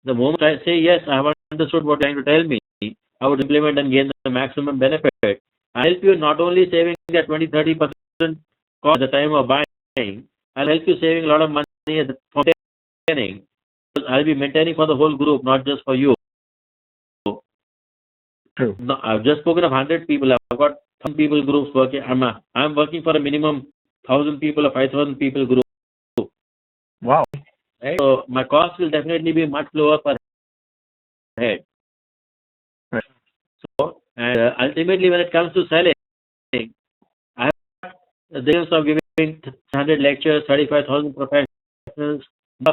S1: The moment I say, yes, I have understood what you're trying to tell me, I would implement and gain the maximum benefit. I'll help you not only saving that 20-30% cost at the time of buying, I'll help you saving a lot of money at the beginning. I'll be maintaining for the whole group, not just for you.
S2: True.
S1: No, I've just spoken of 100 people. I've got some people groups working. I'm working for a minimum 1,000 people or 5,000 people group.
S2: Wow.
S1: Right? So my cost will definitely be much lower per head.
S2: Right.
S1: So, and ultimately, when it comes to selling, I have the dreams of giving 100 lectures, 35,000 professionals,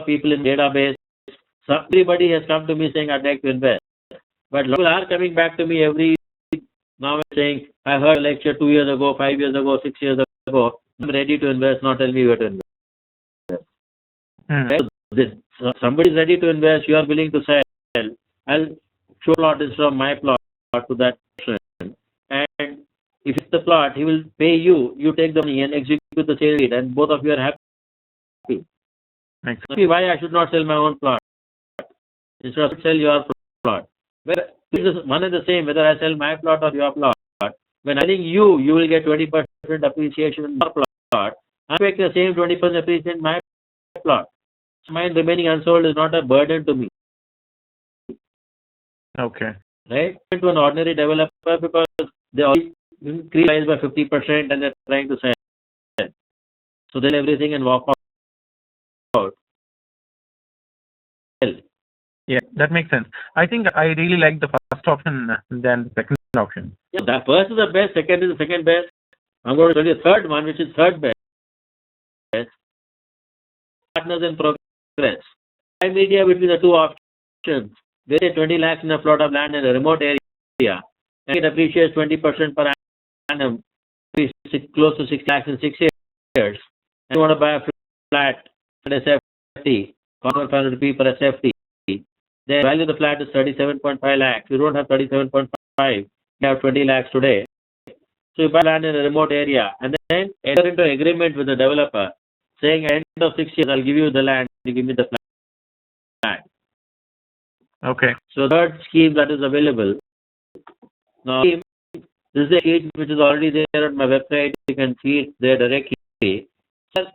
S1: people in database. So everybody has come to me saying, I'd like to invest. But people are coming back to me every now and saying, I heard a lecture 2 years ago, 5 years ago, 6 years ago. I'm ready to invest, not tell me where to invest. Right? So somebody is ready to invest, you are willing to sell. I'll show plot is from my plot to that person. And if it's the plot, he will pay you. You take the money and execute the sale deed, and both of you are happy.
S2: Makes
S1: So why I should not sell my own plot? Instead of sell your plot. One is the same, whether I sell my plot or your plot. When I think you will get 20% appreciation in your plot. I make the same 20% appreciation in my plot. So mine remaining unsold is not a burden to me.
S2: okay.
S1: Right? To an ordinary developer because they always increase price by 50% and they're trying to sell. So they'll everything and walk out.
S2: Yeah, that makes sense. I think I really like the first option than the second option.
S1: Yeah, the first is the best, second is the second best. I'm going to tell you the third one, which is third best. Partners in progress. I media between the two options. They say 20 lakhs in a plot of land in a remote area. And it appreciates 20% per annum, close to 6 lakhs in 6 years. And you want to buy a flat at SFT, 1,500 rupees per SFT. The value of the flat is 37.5 lakhs. You don't have 37.5. You have 20 lakhs today. So you buy land in a remote area and then enter into an agreement with the developer saying at the end of 6 years, I'll give you the land, you give me the flat.
S2: Okay.
S1: So third scheme that is available. Now, this is a sheet which is already there on my website. You can see it there directly. It's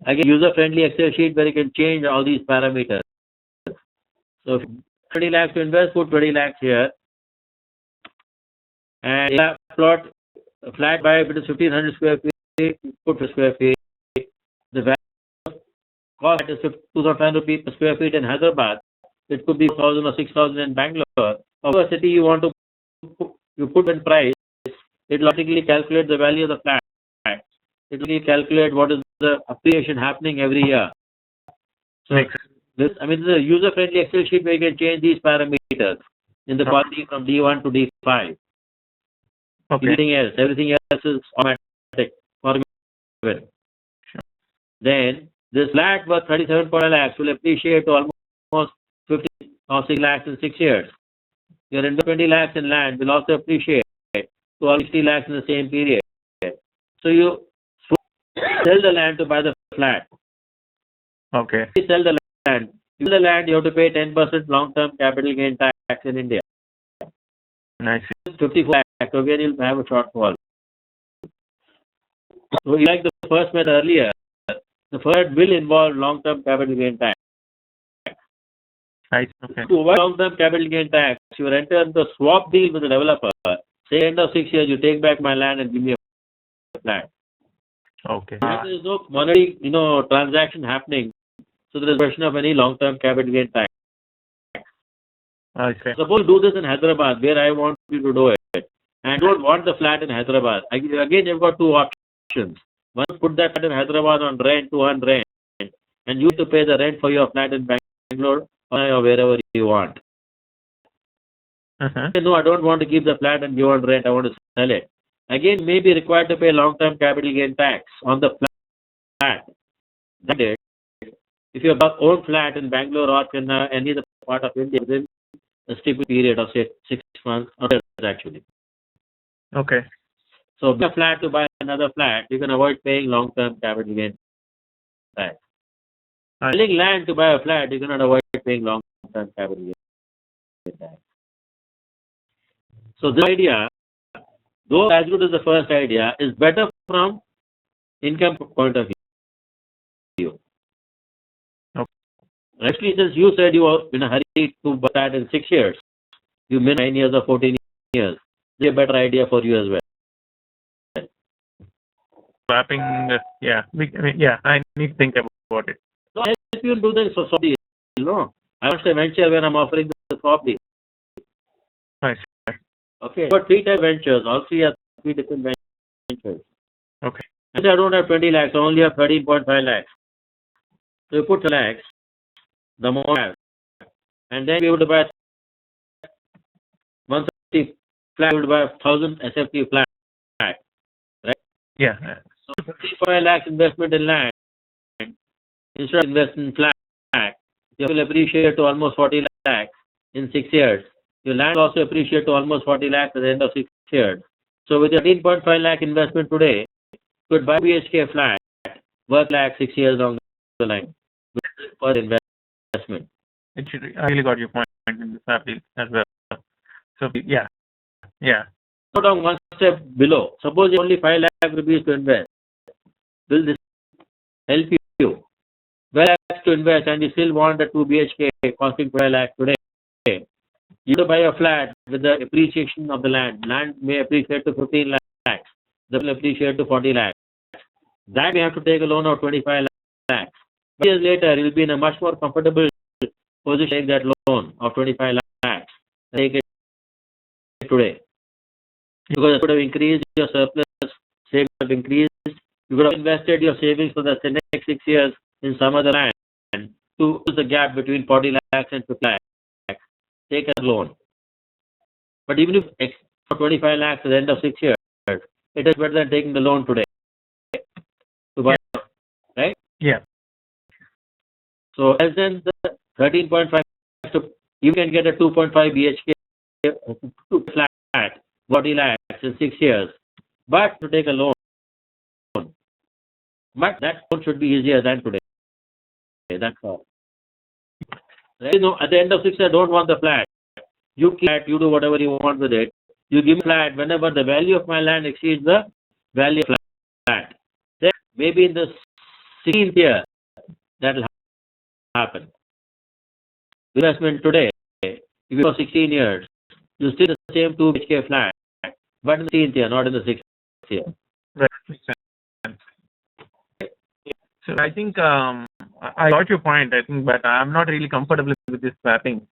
S1: again user-friendly Excel sheet where you can change all these parameters. So 20 lakhs to invest, put 20 lakhs here. And plot flat buy, if it is 1,500 square feet, put square feet. The value cost is 2,000 rupees per square feet in Hyderabad. It could be 4,000 or 6,000 in Bangalore. Whatever city you want to you put in price, it will automatically calculate the value of the flat. It will calculate what is the appreciation happening every year. So this is a user-friendly Excel sheet where you can change these parameters in the quality from D1 to D5.
S2: Okay.
S1: Everything else is automatic. Sure. Then this flat worth 37.5 lakhs will appreciate to almost 50 or 6 lakhs in 6 years. Your 20 lakhs in land will also appreciate to almost 60 lakhs in the same period. So you sell the land to buy the flat.
S2: Okay.
S1: You sell the land. You sell the land, you have to pay 10% long-term capital gain tax in India.
S2: Nice.
S1: 54 lakhs, so again you'll have a shortfall. So like the first method earlier, the third will involve long-term capital gain tax.
S2: Nice. Okay.
S1: To avoid long-term capital gain tax, you enter into a swap deal with the developer. Say end of 6 years, you take back my land and give me a flat.
S2: Okay.
S1: There is no monetary, transaction happening. So there is a question of any long-term capital gain tax.
S2: Okay.
S1: Suppose you do this in Hyderabad, where I want you to do it, and don't want the flat in Hyderabad. Again, you've got two options. One, put that flat in Hyderabad on rent, to earn rent, and you have to pay the rent for your flat in Bangalore or wherever you want. No, I don't want to keep the flat and give on rent. I want to sell it. Again, you may be required to pay long-term capital gain tax on the flat. That is, if you have own flat in Bangalore or in any other part of India within a stipulated period of say 6 months or less actually.
S2: Okay.
S1: So buy a flat to buy another flat, you can avoid paying long-term capital gain tax. Selling land to buy a flat, you cannot avoid paying long-term capital gain tax. So this idea, though as good as the first idea, is better from income point of view.
S2: Okay.
S1: Actually, since you said you are in a hurry to buy that in 6 years, you mean 9 years or 14 years, it's a better idea for you as well.
S2: Swapping, I need to think about it.
S1: So I help you do this for swap deal. I want a venture where I'm offering the swap deal.
S2: Nice.
S1: Okay. But 3 type ventures, all 3 are 3 different ventures.
S2: Okay.
S1: And I don't have 20 lakhs, I only have 13.5 lakhs. So you put 10 lakhs, the more you have. And then you able to buy 150 flat, you able to buy 1,000 SFT flat. Right?
S2: Yeah.
S1: So 55 lakhs investment in land, instead of investing in flat, you will appreciate to almost 40 lakhs in 6 years. Your land also appreciate to almost 40 lakhs at the end of 6 years. So with your 13.5 lakh investment today, you could buy BHK flat, work lakh 6 years down the line for investment.
S2: I really got your point in this swap deal as well. So yeah.
S1: Go down one step below. Suppose you only 5 lakh rupees to invest. Will this help you? 12 lakhs to invest and you still want the 2 BHK costing 12 lakhs today. You have to buy a flat with the appreciation of the land. Land may appreciate to 15 lakhs. That will appreciate to 40 lakhs. That may have to take a loan of 25 lakhs. 5 years later, you will be in a much more comfortable position to take that loan of 25 lakhs. Take it today. Because it would have increased your surplus, savings have increased. You could have invested your savings for the next 6 years in some other land to close the gap between 40 lakhs and 50 lakhs. Take a loan. But even if for 25 lakhs at the end of 6 years, it is better than taking the loan today. To buy, right?
S2: Yeah.
S1: So less than the 13.5, so you can get a 2.5 BHK flat, 40 lakhs in 6 years. But to take a loan. But that loan should be easier than today. That's all. Right? At the end of 6 years, I don't want the flat. You keep it, you do whatever you want with it. You give me flat whenever the value of my land exceeds the value of flat. Then maybe in the 16th year, that will happen. Investment today, if you go 16 years, you still the same 2 BHK flat, but in the 16th year, not in the 6th year.
S2: Right. Makes sense. So I think I got your point. I think, but I'm not really comfortable with this swapping.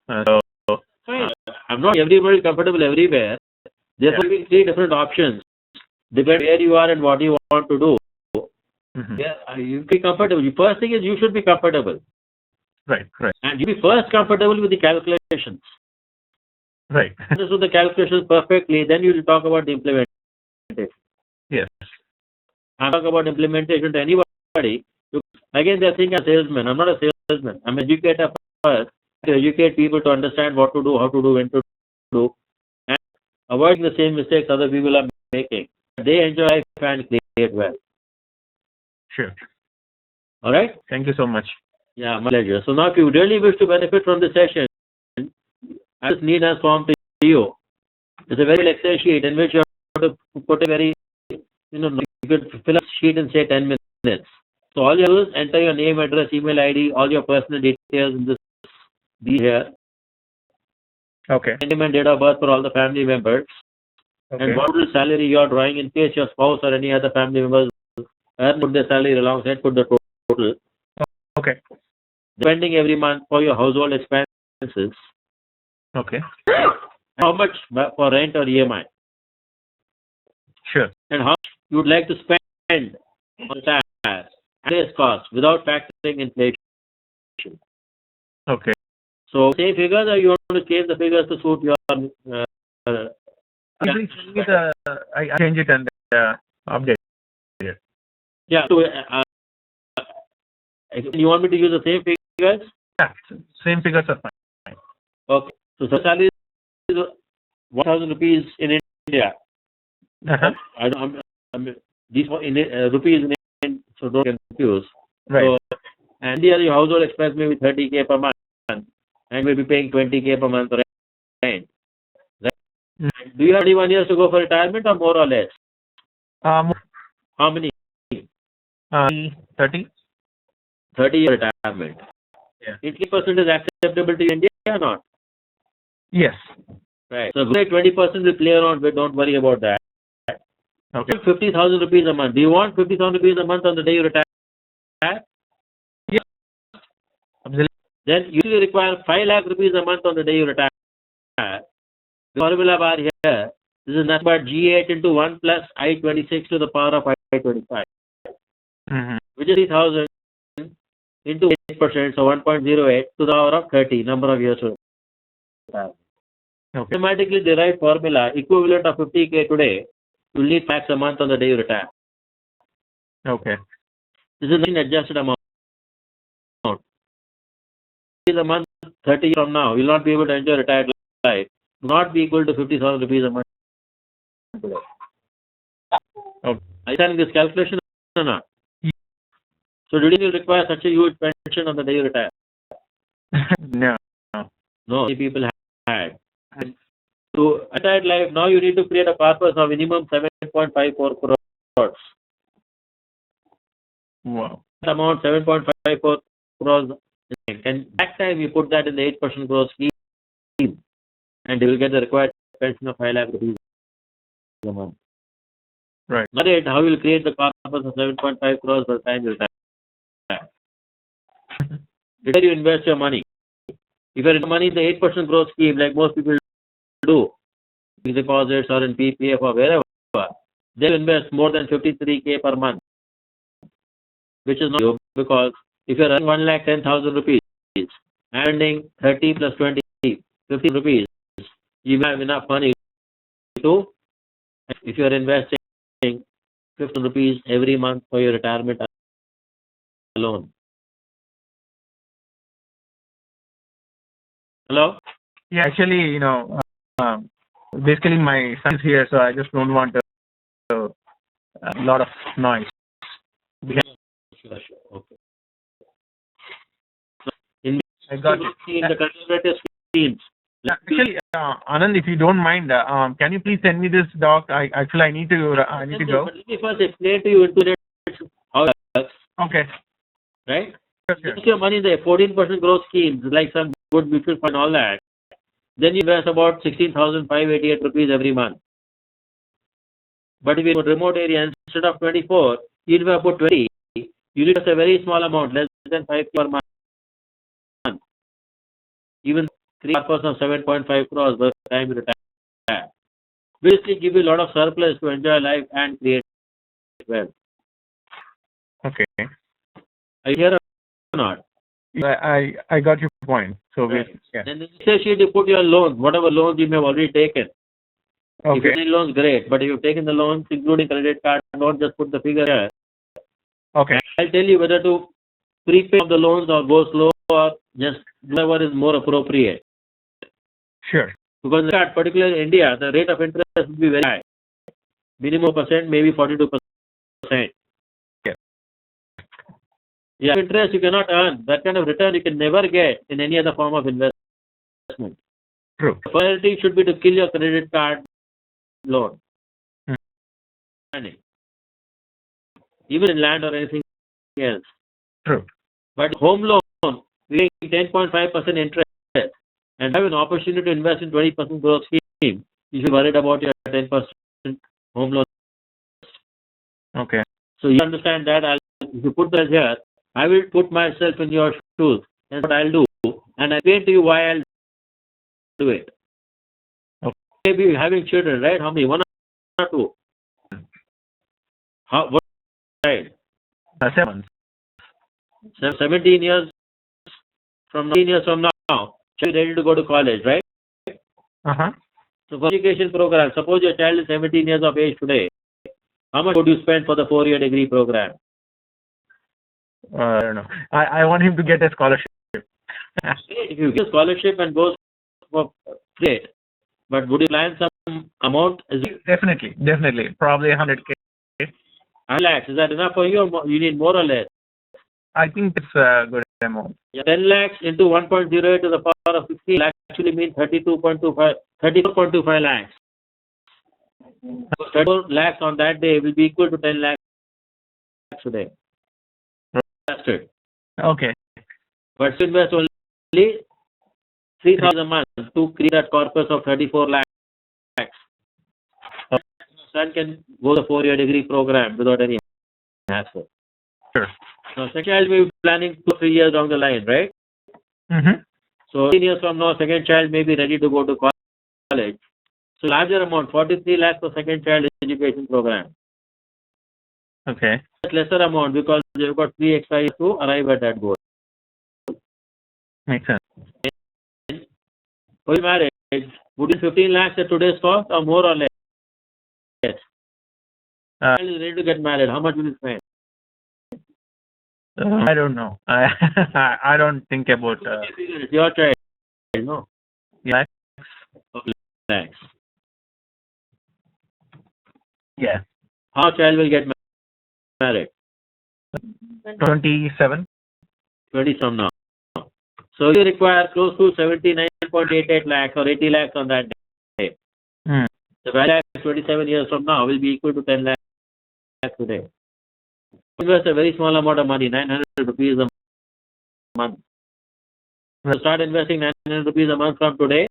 S1: I'm not everybody comfortable everywhere. There will be 3 different options. Depending where you are and what you want to do.
S2: Mm-hmm.
S1: Yeah, you be comfortable. The first thing is you should be comfortable.
S2: Right.
S1: And you be first comfortable with the calculations.
S2: Right.
S1: So the calculations perfectly, then you will talk about the implementation.
S2: Yes.
S1: I talk about implementation to anybody. Again, they think I'm a salesman. I'm not a salesman. I'm an educator first. To educate people to understand what to do, how to do, when to do, and avoiding the same mistakes other people are making. They enjoy life and create well.
S2: Sure.
S1: All right?
S2: Thank you so much.
S1: Yeah, my pleasure. So now if you really wish to benefit from this session, I just need a form to you. It's a very Excel sheet in which you have to put a very, you could fill up a sheet in say 10 minutes. So all you do is enter your name, address, email ID, all your personal details in this here.
S2: Okay.
S1: Name and date of birth for all the family members.
S2: Okay.
S1: And what total salary you are drawing in case your spouse or any other family members put their salary alongside, put the total.
S2: Okay.
S1: Spending every month for your household expenses.
S2: Okay.
S1: How much for rent or EMI?
S2: Sure.
S1: And how much you would like to spend on tax and this cost without factoring inflation.
S2: Okay.
S1: So same figures, or you want to change the figures to suit your
S2: Please send me the, I change it and update.
S1: yeah. So, you want me to use the same figures?
S2: Yeah, same figures are fine.
S1: Okay. So salary is 1,000 rupees in India.
S2: Uh-huh.
S1: These in rupees in so don't get confused.
S2: Right.
S1: So, and India, your household expense may be 30K per month, and you may be paying 20K per month rent. Right?
S2: Mm.
S1: Do you have 21 years to go for retirement, or more or less? How many?
S2: 30.
S1: 30 year retirement.
S2: Yeah.
S1: 80% is acceptable to India or not?
S2: Yes.
S1: Right. So 20% will play around with. Don't worry about that.
S2: Okay.
S1: 50,000 rupees a month. Do you want 50,000 rupees a month on the day you retire?
S2: Yes. Absolutely.
S1: Then you will require 5 lakh rupees a month on the day you retire. The formula bar here, this is nothing but G8 into 1 plus I26 to the power of I25,
S2: Mm-hmm.
S1: which is 3,000 into 8%, so 1.08 to the power of 30, number of years to retire.
S2: Okay.
S1: Automatically derived formula, equivalent of 50K today, you will need 5 lakhs a month on the day you retire.
S2: Okay.
S1: This is an adjusted amount. A month 30 years from now, you will not be able to enjoy retired life. Do not be equal to 50,000 rupees a month today.
S2: Okay.
S1: Are you understanding this calculation or not? So do you require such a huge pension on the day you retire?
S2: No.
S1: No, many people had. To retired life, now you need to create a corpus of minimum 7.54 crores.
S2: Wow.
S1: That amount 7.54 crores. And that time you put that in the 8% growth scheme, and you will get the required pension of 5 lakh rupees a month.
S2: Right.
S1: Not yet, how you will create the corpus of 7.5 crores by the time you retire. Where you invest your money. If you are in money in the 8% growth scheme, like most people do, in deposits or in PPF or wherever, they will invest more than 53K per month, which is not you, because if you are earning 1,10,000 rupees, and earning 30 plus 20, 15 rupees, you will have enough money to, if you are investing 15 rupees every month for your retirement alone. Hello?
S2: Yeah, actually, basically my son is here, so I just don't want a lot of noise.
S1: Sure. Okay. So,
S2: I got it.
S1: in the conservative schemes.
S2: Actually, Anand, if you don't mind, can you please send me this doc? I need to go.
S1: But let me first explain to you into how it works,
S2: Okay.
S1: right?
S2: Sure.
S1: If your money in the 14% growth schemes, like some good mutual fund and all that, then you invest about 16,588 rupees every month. But if you go to remote area, instead of 24, you invest about 20, you invest a very small amount, less than 5 per month. Even 3 corpus of 7.5 crores by the time you retire. Basically give you a lot of surplus to enjoy life and create wealth.
S2: Okay.
S1: Are you here or not?
S2: I got your point. So
S1: Right.
S2: yeah.
S1: Then in this sheet you put your loans, whatever loans you may have already taken. If
S2: Okay.
S1: you need loans, great. But if you've taken the loans, including credit card, don't just put the figure here.
S2: Okay.
S1: I'll tell you whether to prepay the loans or go slow or just whatever is more appropriate.
S2: Sure.
S1: Because particularly in India, the rate of interest will be very high. Minimum percent, maybe 42%.
S2: Yeah.
S1: Yeah, interest you cannot earn. That kind of return you can never get in any other form of investment.
S2: True.
S1: The priority should be to kill your credit card loan. Even in land or anything else.
S2: True.
S1: But home loan, we get 10.5% interest and have an opportunity to invest in 20% growth scheme. you should be worried about your 10% home loan.
S2: Okay.
S1: So you understand that. If you put that here, I will put myself in your shoes. That's what I'll do. And I explain to you why I'll do it.
S2: Okay.
S1: Maybe having children, right? How many? One or two? What? Right.
S2: 7 months.
S1: 17 years from 19 years from now, she'll be ready to go to college, right?
S2: Uh-huh.
S1: So for education program, suppose your child is 17 years of age today, how much would you spend for the 4-year degree program?
S2: I don't know. I want him to get a scholarship.
S1: If you get a scholarship and goes for great, but would you plan some amount?
S2: Definitely. Probably 100K.
S1: 1 lakh, is that enough for you, or you need more or less?
S2: I think it's a good amount.
S1: 10 lakhs into 1.08 to the power of 16 lakhs actually means 34.25 lakhs. So 34 lakhs on that day will be equal to 10 lakhs today. That's it.
S2: Okay.
S1: But to invest only 3,000 a month to create that corpus of 34 lakhs. Son can go the 4-year degree program without any hassle.
S2: Sure.
S1: Now, second child may be planning 2 or 3 years down the line, right?
S2: Mm-hmm.
S1: So 18 years from now, second child may be ready to go to college. So larger amount, 43 lakhs for second child education program.
S2: Okay.
S1: Lesser amount because you've got 3 extra years to arrive at that goal.
S2: Makes sense.
S1: For marriage, would you 15 lakhs at today's cost or more or less? Yes. Child is ready to get married. How much will you spend?
S2: I don't know. I don't think about.
S1: It's your child, no?
S2: Lakhs.
S1: Lakhs.
S2: Yeah.
S1: How child will get married?
S2: 27.
S1: 20 from now. So you require close to 79.88 lakhs or 80 lakhs on that day.
S2: Mm.
S1: The value of 27 years from now will be equal to 10 lakhs today. Invest a very small amount of money, 900 rupees a month. So start investing 900 rupees a month from today,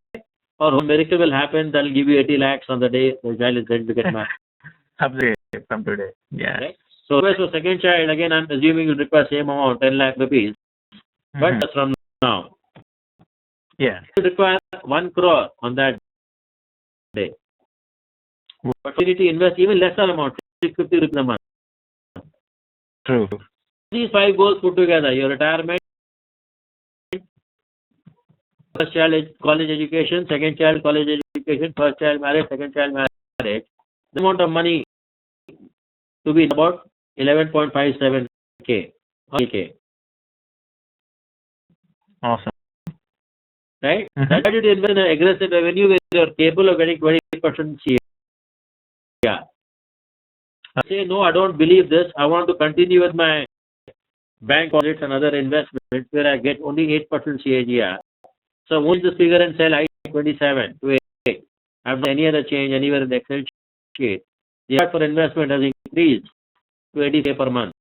S1: or a miracle will happen that will give you 80 lakhs on the day the child is ready to get married.
S2: From today. Yeah.
S1: Right? So invest for second child, again I'm assuming you require same amount, 10 lakh rupees, but that's from now.
S2: Yeah.
S1: You require 1 crore on that day. But you need to invest even lesser amount, 650 rupees a month.
S2: True.
S1: These 5 goals put together, your retirement, first child college education, second child college education, first child marriage, second child marriage, the amount of money to be about 11.57K. Okay.
S2: Awesome.
S1: Right?
S2: Mm-hmm.
S1: That's why you invest in an aggressive revenue where you're capable of getting 20% CA. Yeah. I say, no, I don't believe this. I want to continue with my bank deposits and other investments where I get only 8% CAGR. So once this figure and sell I-27 to 8, after any other change anywhere in the Excel sheet, the effort for investment has increased to 80K per month.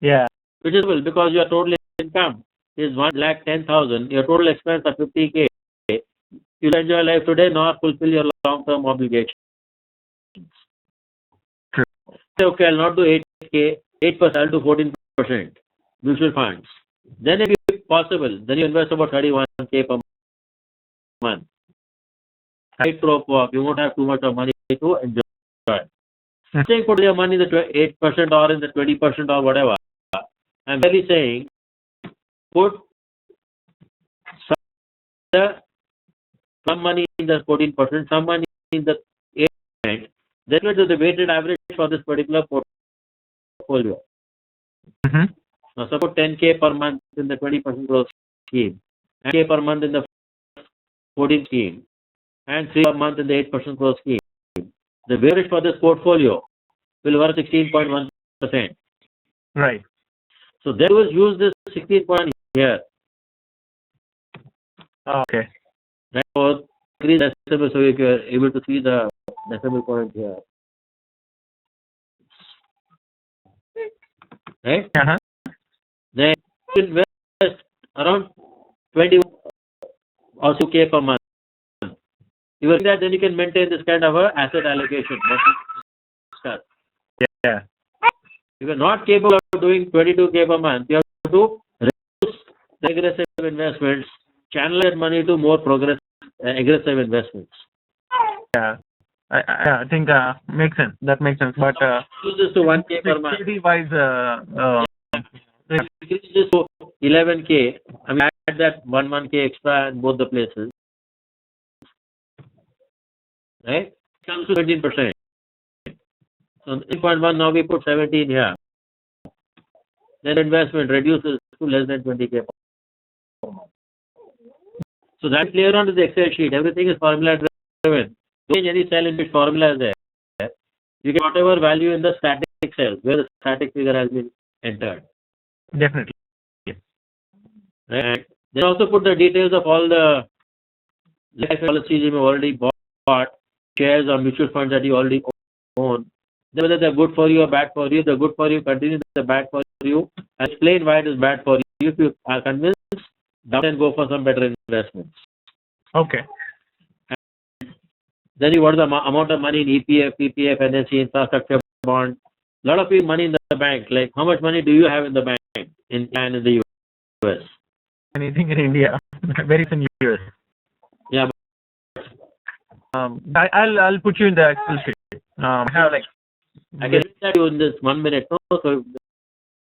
S2: Yeah.
S1: Which is well because your total income is 1,10,000, your total expense of 50K. You'll enjoy life today nor fulfill your long-term obligations.
S2: True.
S1: Okay, I'll not do 8K, 8%, I'll do 14%. Mutual funds. Then if it's possible, then you invest about 31K per month. Right rope walk, you won't have too much of money to enjoy. Saying put your money in the 8% or in the 20% or whatever. I'm really saying put some money in the 14%, some money in the 8%. Then what is the weighted average for this particular portfolio?
S2: Mm-hmm.
S1: Now suppose 10K per month in the 20% growth scheme, 10K per month in the 14 scheme, and 3 per month in the 8% growth scheme. The average for this portfolio will worth 16.1%.
S2: Right.
S1: So there was use this 16 here.
S2: Okay.
S1: Right? So increase decimal so if you are able to see the decimal point here. Right?
S2: Uh-huh.
S1: Then invest around 20 or 2K per month. You will see that then you can maintain this kind of a asset allocation.
S2: Yeah.
S1: If you're not capable of doing 22K per month, you have to reduce the aggressive investments, channel that money to more aggressive investments.
S2: Yeah. I think makes sense. That makes sense. But
S1: Reduce this to 1K per month.
S2: Wise,
S1: Increase this to 11K. I mean, add that 1K extra in both the places. Right? It comes to 17%. So 8.1, now we put 17 here. Then investment reduces to less than 20K per month. So that's clear onto the Excel sheet. Everything is formula driven. Don't change any cell in which formula is there. You get whatever value in the static cell where the static figure has been entered.
S2: definitely.
S1: Right? Then also put the details of all the life policies you have already bought, shares or mutual funds that you already own. Then whether they're good for you or bad for you. If they're good for you, continue. If they're bad for you, explain why it is bad for you. If you are convinced, then go for some better investments.
S2: Okay.
S1: Then you what is the amount of money in EPF, PPF, NSE, infrastructure bond. A lot of people money in the bank. Like how much money do you have in the bank in the US?
S2: Anything in India, very in US.
S1: Yeah.
S2: I'll put you in the Excel sheet. I have like.
S1: I can read that you in this 1 minute. No, so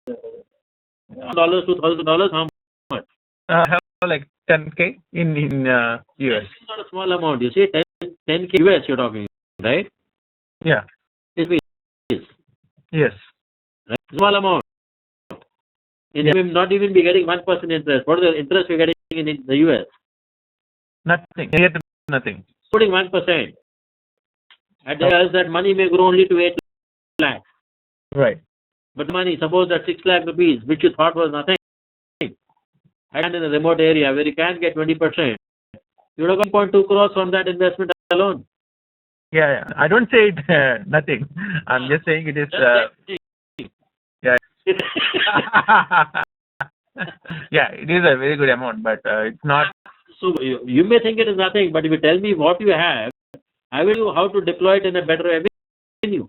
S1: $2,000, $2,000, how much?
S2: I have like 10K in US.
S1: It's not a small amount. You see, 10K US you're talking, right?
S2: Yeah.
S1: It is.
S2: Yes.
S1: Right? Small amount. In you will not even be getting 1% interest. What is the interest you're getting in the US?
S2: Nothing. Yet nothing.
S1: Putting 1%. At the US, that money may grow only to 8 lakhs.
S2: Right.
S1: But money, suppose that 6 lakh rupees, which you thought was nothing, and in a remote area where you can get 20%, you would have got 1.2 crores from that investment alone.
S2: Yeah. I don't say it nothing. I'm just saying it is. Yeah. Yeah, it is a very good amount, but it's not.
S1: So you may think it is nothing, but if you tell me what you have, I will know how to deploy it in a better avenue.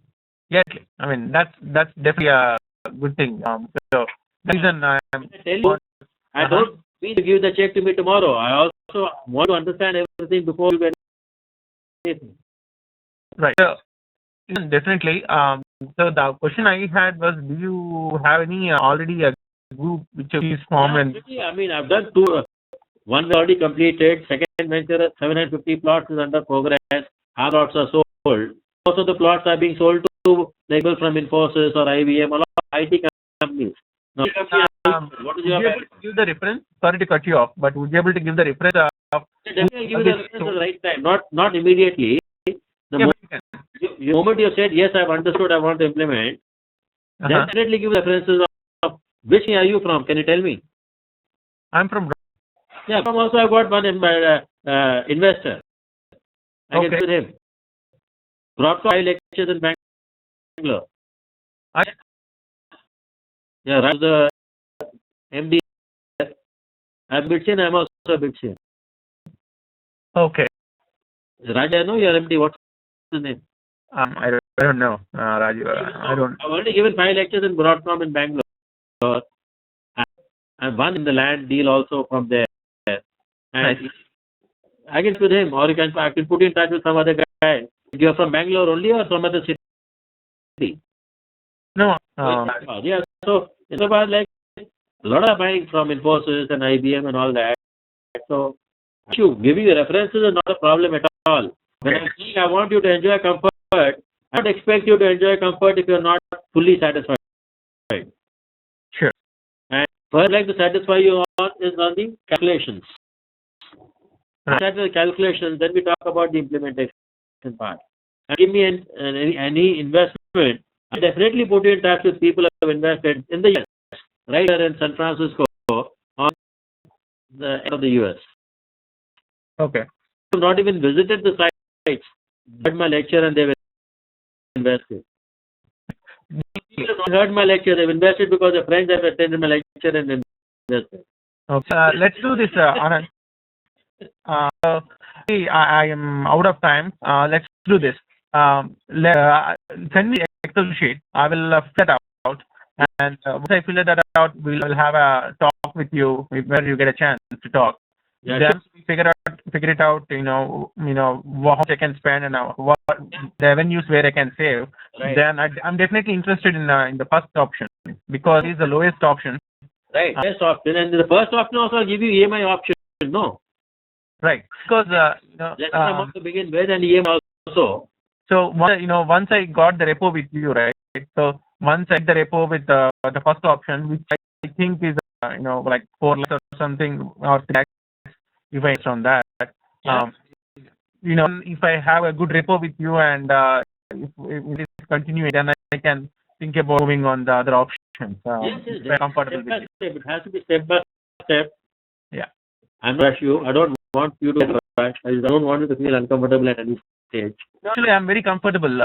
S2: Yeah, I mean that's definitely a good thing. So the reason
S1: I tell you, I don't mean to give the check to me tomorrow. I also want to understand everything before you get anything.
S2: Right. So definitely. So the question I had was, do you have any already a group which is formed?
S1: Yeah, I mean, I've done two. One we already completed. Second venture, 750 plots is under progress. Half lots are sold. Most of the plots are being sold to people from Infosys or IBM, a lot of IT companies. Now, what is your
S2: give the reference? Sorry to cut you off, but would you be able to give the reference of?
S1: Definitely give you the reference at the right time, not immediately. The moment you said yes, I've understood, I want to implement, definitely give references of which are you from? Can you tell me?
S2: I'm from.
S1: Yeah, from also I've got one investor. I can with him. Brought 5 lectures in Bangalore. Yeah, Raj the MD. I'm Bitsin, I'm also a Bitsin.
S2: Okay.
S1: Raj, I know you're MD. What's his name?
S2: I don't know, Raju. I don't.
S1: I've already given 5 lectures in Broadcom in Bangalore. I've won in the land deal also from there. And
S2: nice.
S1: I can with him, or I can put you in touch with some other guy. You're from Bangalore only or some other city?
S2: No.
S1: Yeah, so it's about like a lot of buying from Infosys and IBM and all that. So, giving you references is not a problem at all. When I'm saying I want you to enjoy comfort, I don't expect you to enjoy comfort if you're not fully satisfied.
S2: Sure.
S1: And first, I'd like to satisfy you on is on the calculations. After the calculations, then we talk about the implementation part. And give me any investment. I definitely put you in touch with people who have invested in the US, right here in San Francisco, on the end of the US.
S2: Okay.
S1: I've not even visited the sites, heard my lecture and they've invested. They heard my lecture, they've invested because their friends have attended my lecture and invested.
S2: Okay. Let's do this, Anand. See, I am out of time. Let's do this. Send me Excel sheet. I will fill it out, and once I fill that out, we'll have a talk with you where you get a chance to talk.
S1: Yeah,
S2: Then we figure it out. How much I can spend and what the avenues where I can save.
S1: Right.
S2: Then I'm definitely interested in the first option because it's the lowest option.
S1: Right. Best option. And the first option also will give you EMI option. No.
S2: Right. Because
S1: Less amount to begin with and EMI also.
S2: so once I got the repo with you, right? So once I get the repo with the first option, which I think is like 4 lakhs or something or 3 lakhs, if I on that.
S1: Yeah.
S2: If I have a good repo with you and if it is continuing, then I can think about moving on the other options.
S1: Yes,
S2: if I'm comfortable
S1: step by
S2: with it.
S1: step. It has to be step by step.
S2: Yeah.
S1: I'm not rush you. I don't want you to get rushed. I don't want you to feel uncomfortable at any stage.
S2: Actually, I'm very comfortable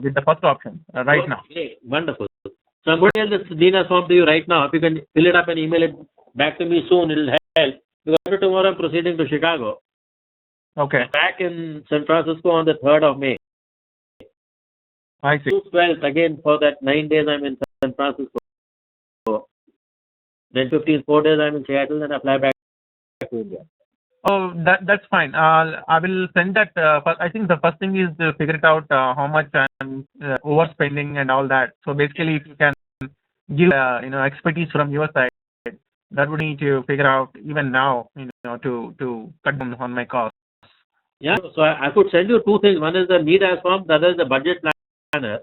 S2: with the first option right now.
S1: Okay, wonderful. So I'm going to tell this Dina's form to you right now. If you can fill it up and email it back to me soon, it'll help. Because after tomorrow I'm proceeding to Chicago.
S2: Okay,
S1: Back in San Francisco on the 3rd of May.
S2: I see.
S1: 12th, again for that 9 days I'm in San Francisco. Then 15th, 4 days I'm in Seattle, then I fly back to India.
S2: Oh, that's fine. I will send that. I think the first thing is to figure it out how much I'm overspending and all that. So basically, if you can give expertise from your side, that would need to figure out even now, to cut down on my costs.
S1: Yeah, so I could send you two things. One is the need as form, the other is the budget planner.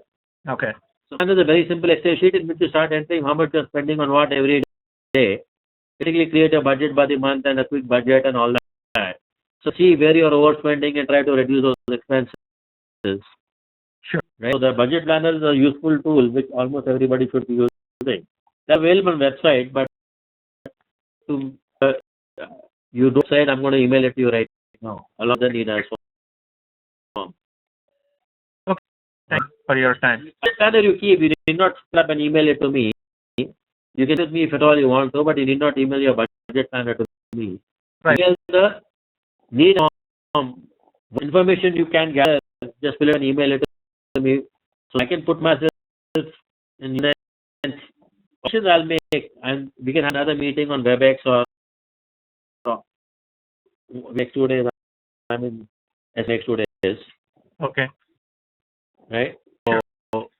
S2: Okay.
S1: So one is a very simple Excel sheet in which you start entering how much you're spending on what every day. Basically create a budget by the month and a quick budget and all that. So see where you're overspending and try to reduce those expenses.
S2: Sure.
S1: Right. So the budget planner is a useful tool which almost everybody should be using. They're available on website, but you don't say it, I'm going to email it to you right now along the need as form.
S2: Okay. Thanks for your time.
S1: Planner you keep, you need not fill up and email it to me. You can with me if at all you want to, but you need not email your budget planner to me.
S2: Right.
S1: Email the need information you can gather, just fill it and email it to me. So I can put myself in the questions I'll make, and we can have another meeting on WebEx or next 2 days. I mean, as next 2 days.
S2: Okay.
S1: Right? So,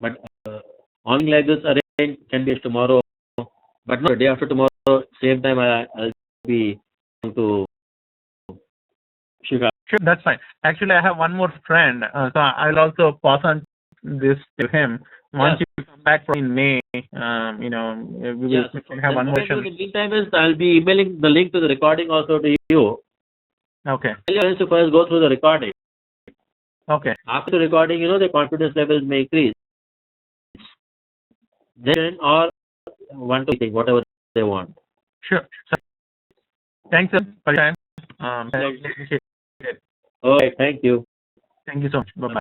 S1: but on like this arrange can be tomorrow, but not the day after tomorrow. Same time I'll be going to Chicago.
S2: Sure, that's fine. Actually, I have one more friend, so I'll also pass on this to him. Once you come back in May, we can have one more.
S1: In the meantime, I'll be emailing the link to the recording also to you.
S2: Okay.
S1: Tell your friends to first go through the recording.
S2: Okay.
S1: After the recording, the confidence levels may increase. Then or one to think whatever they want.
S2: Sure. So, thanks for your time.
S1: All right, thank you.
S2: Thank you so much. Bye-bye.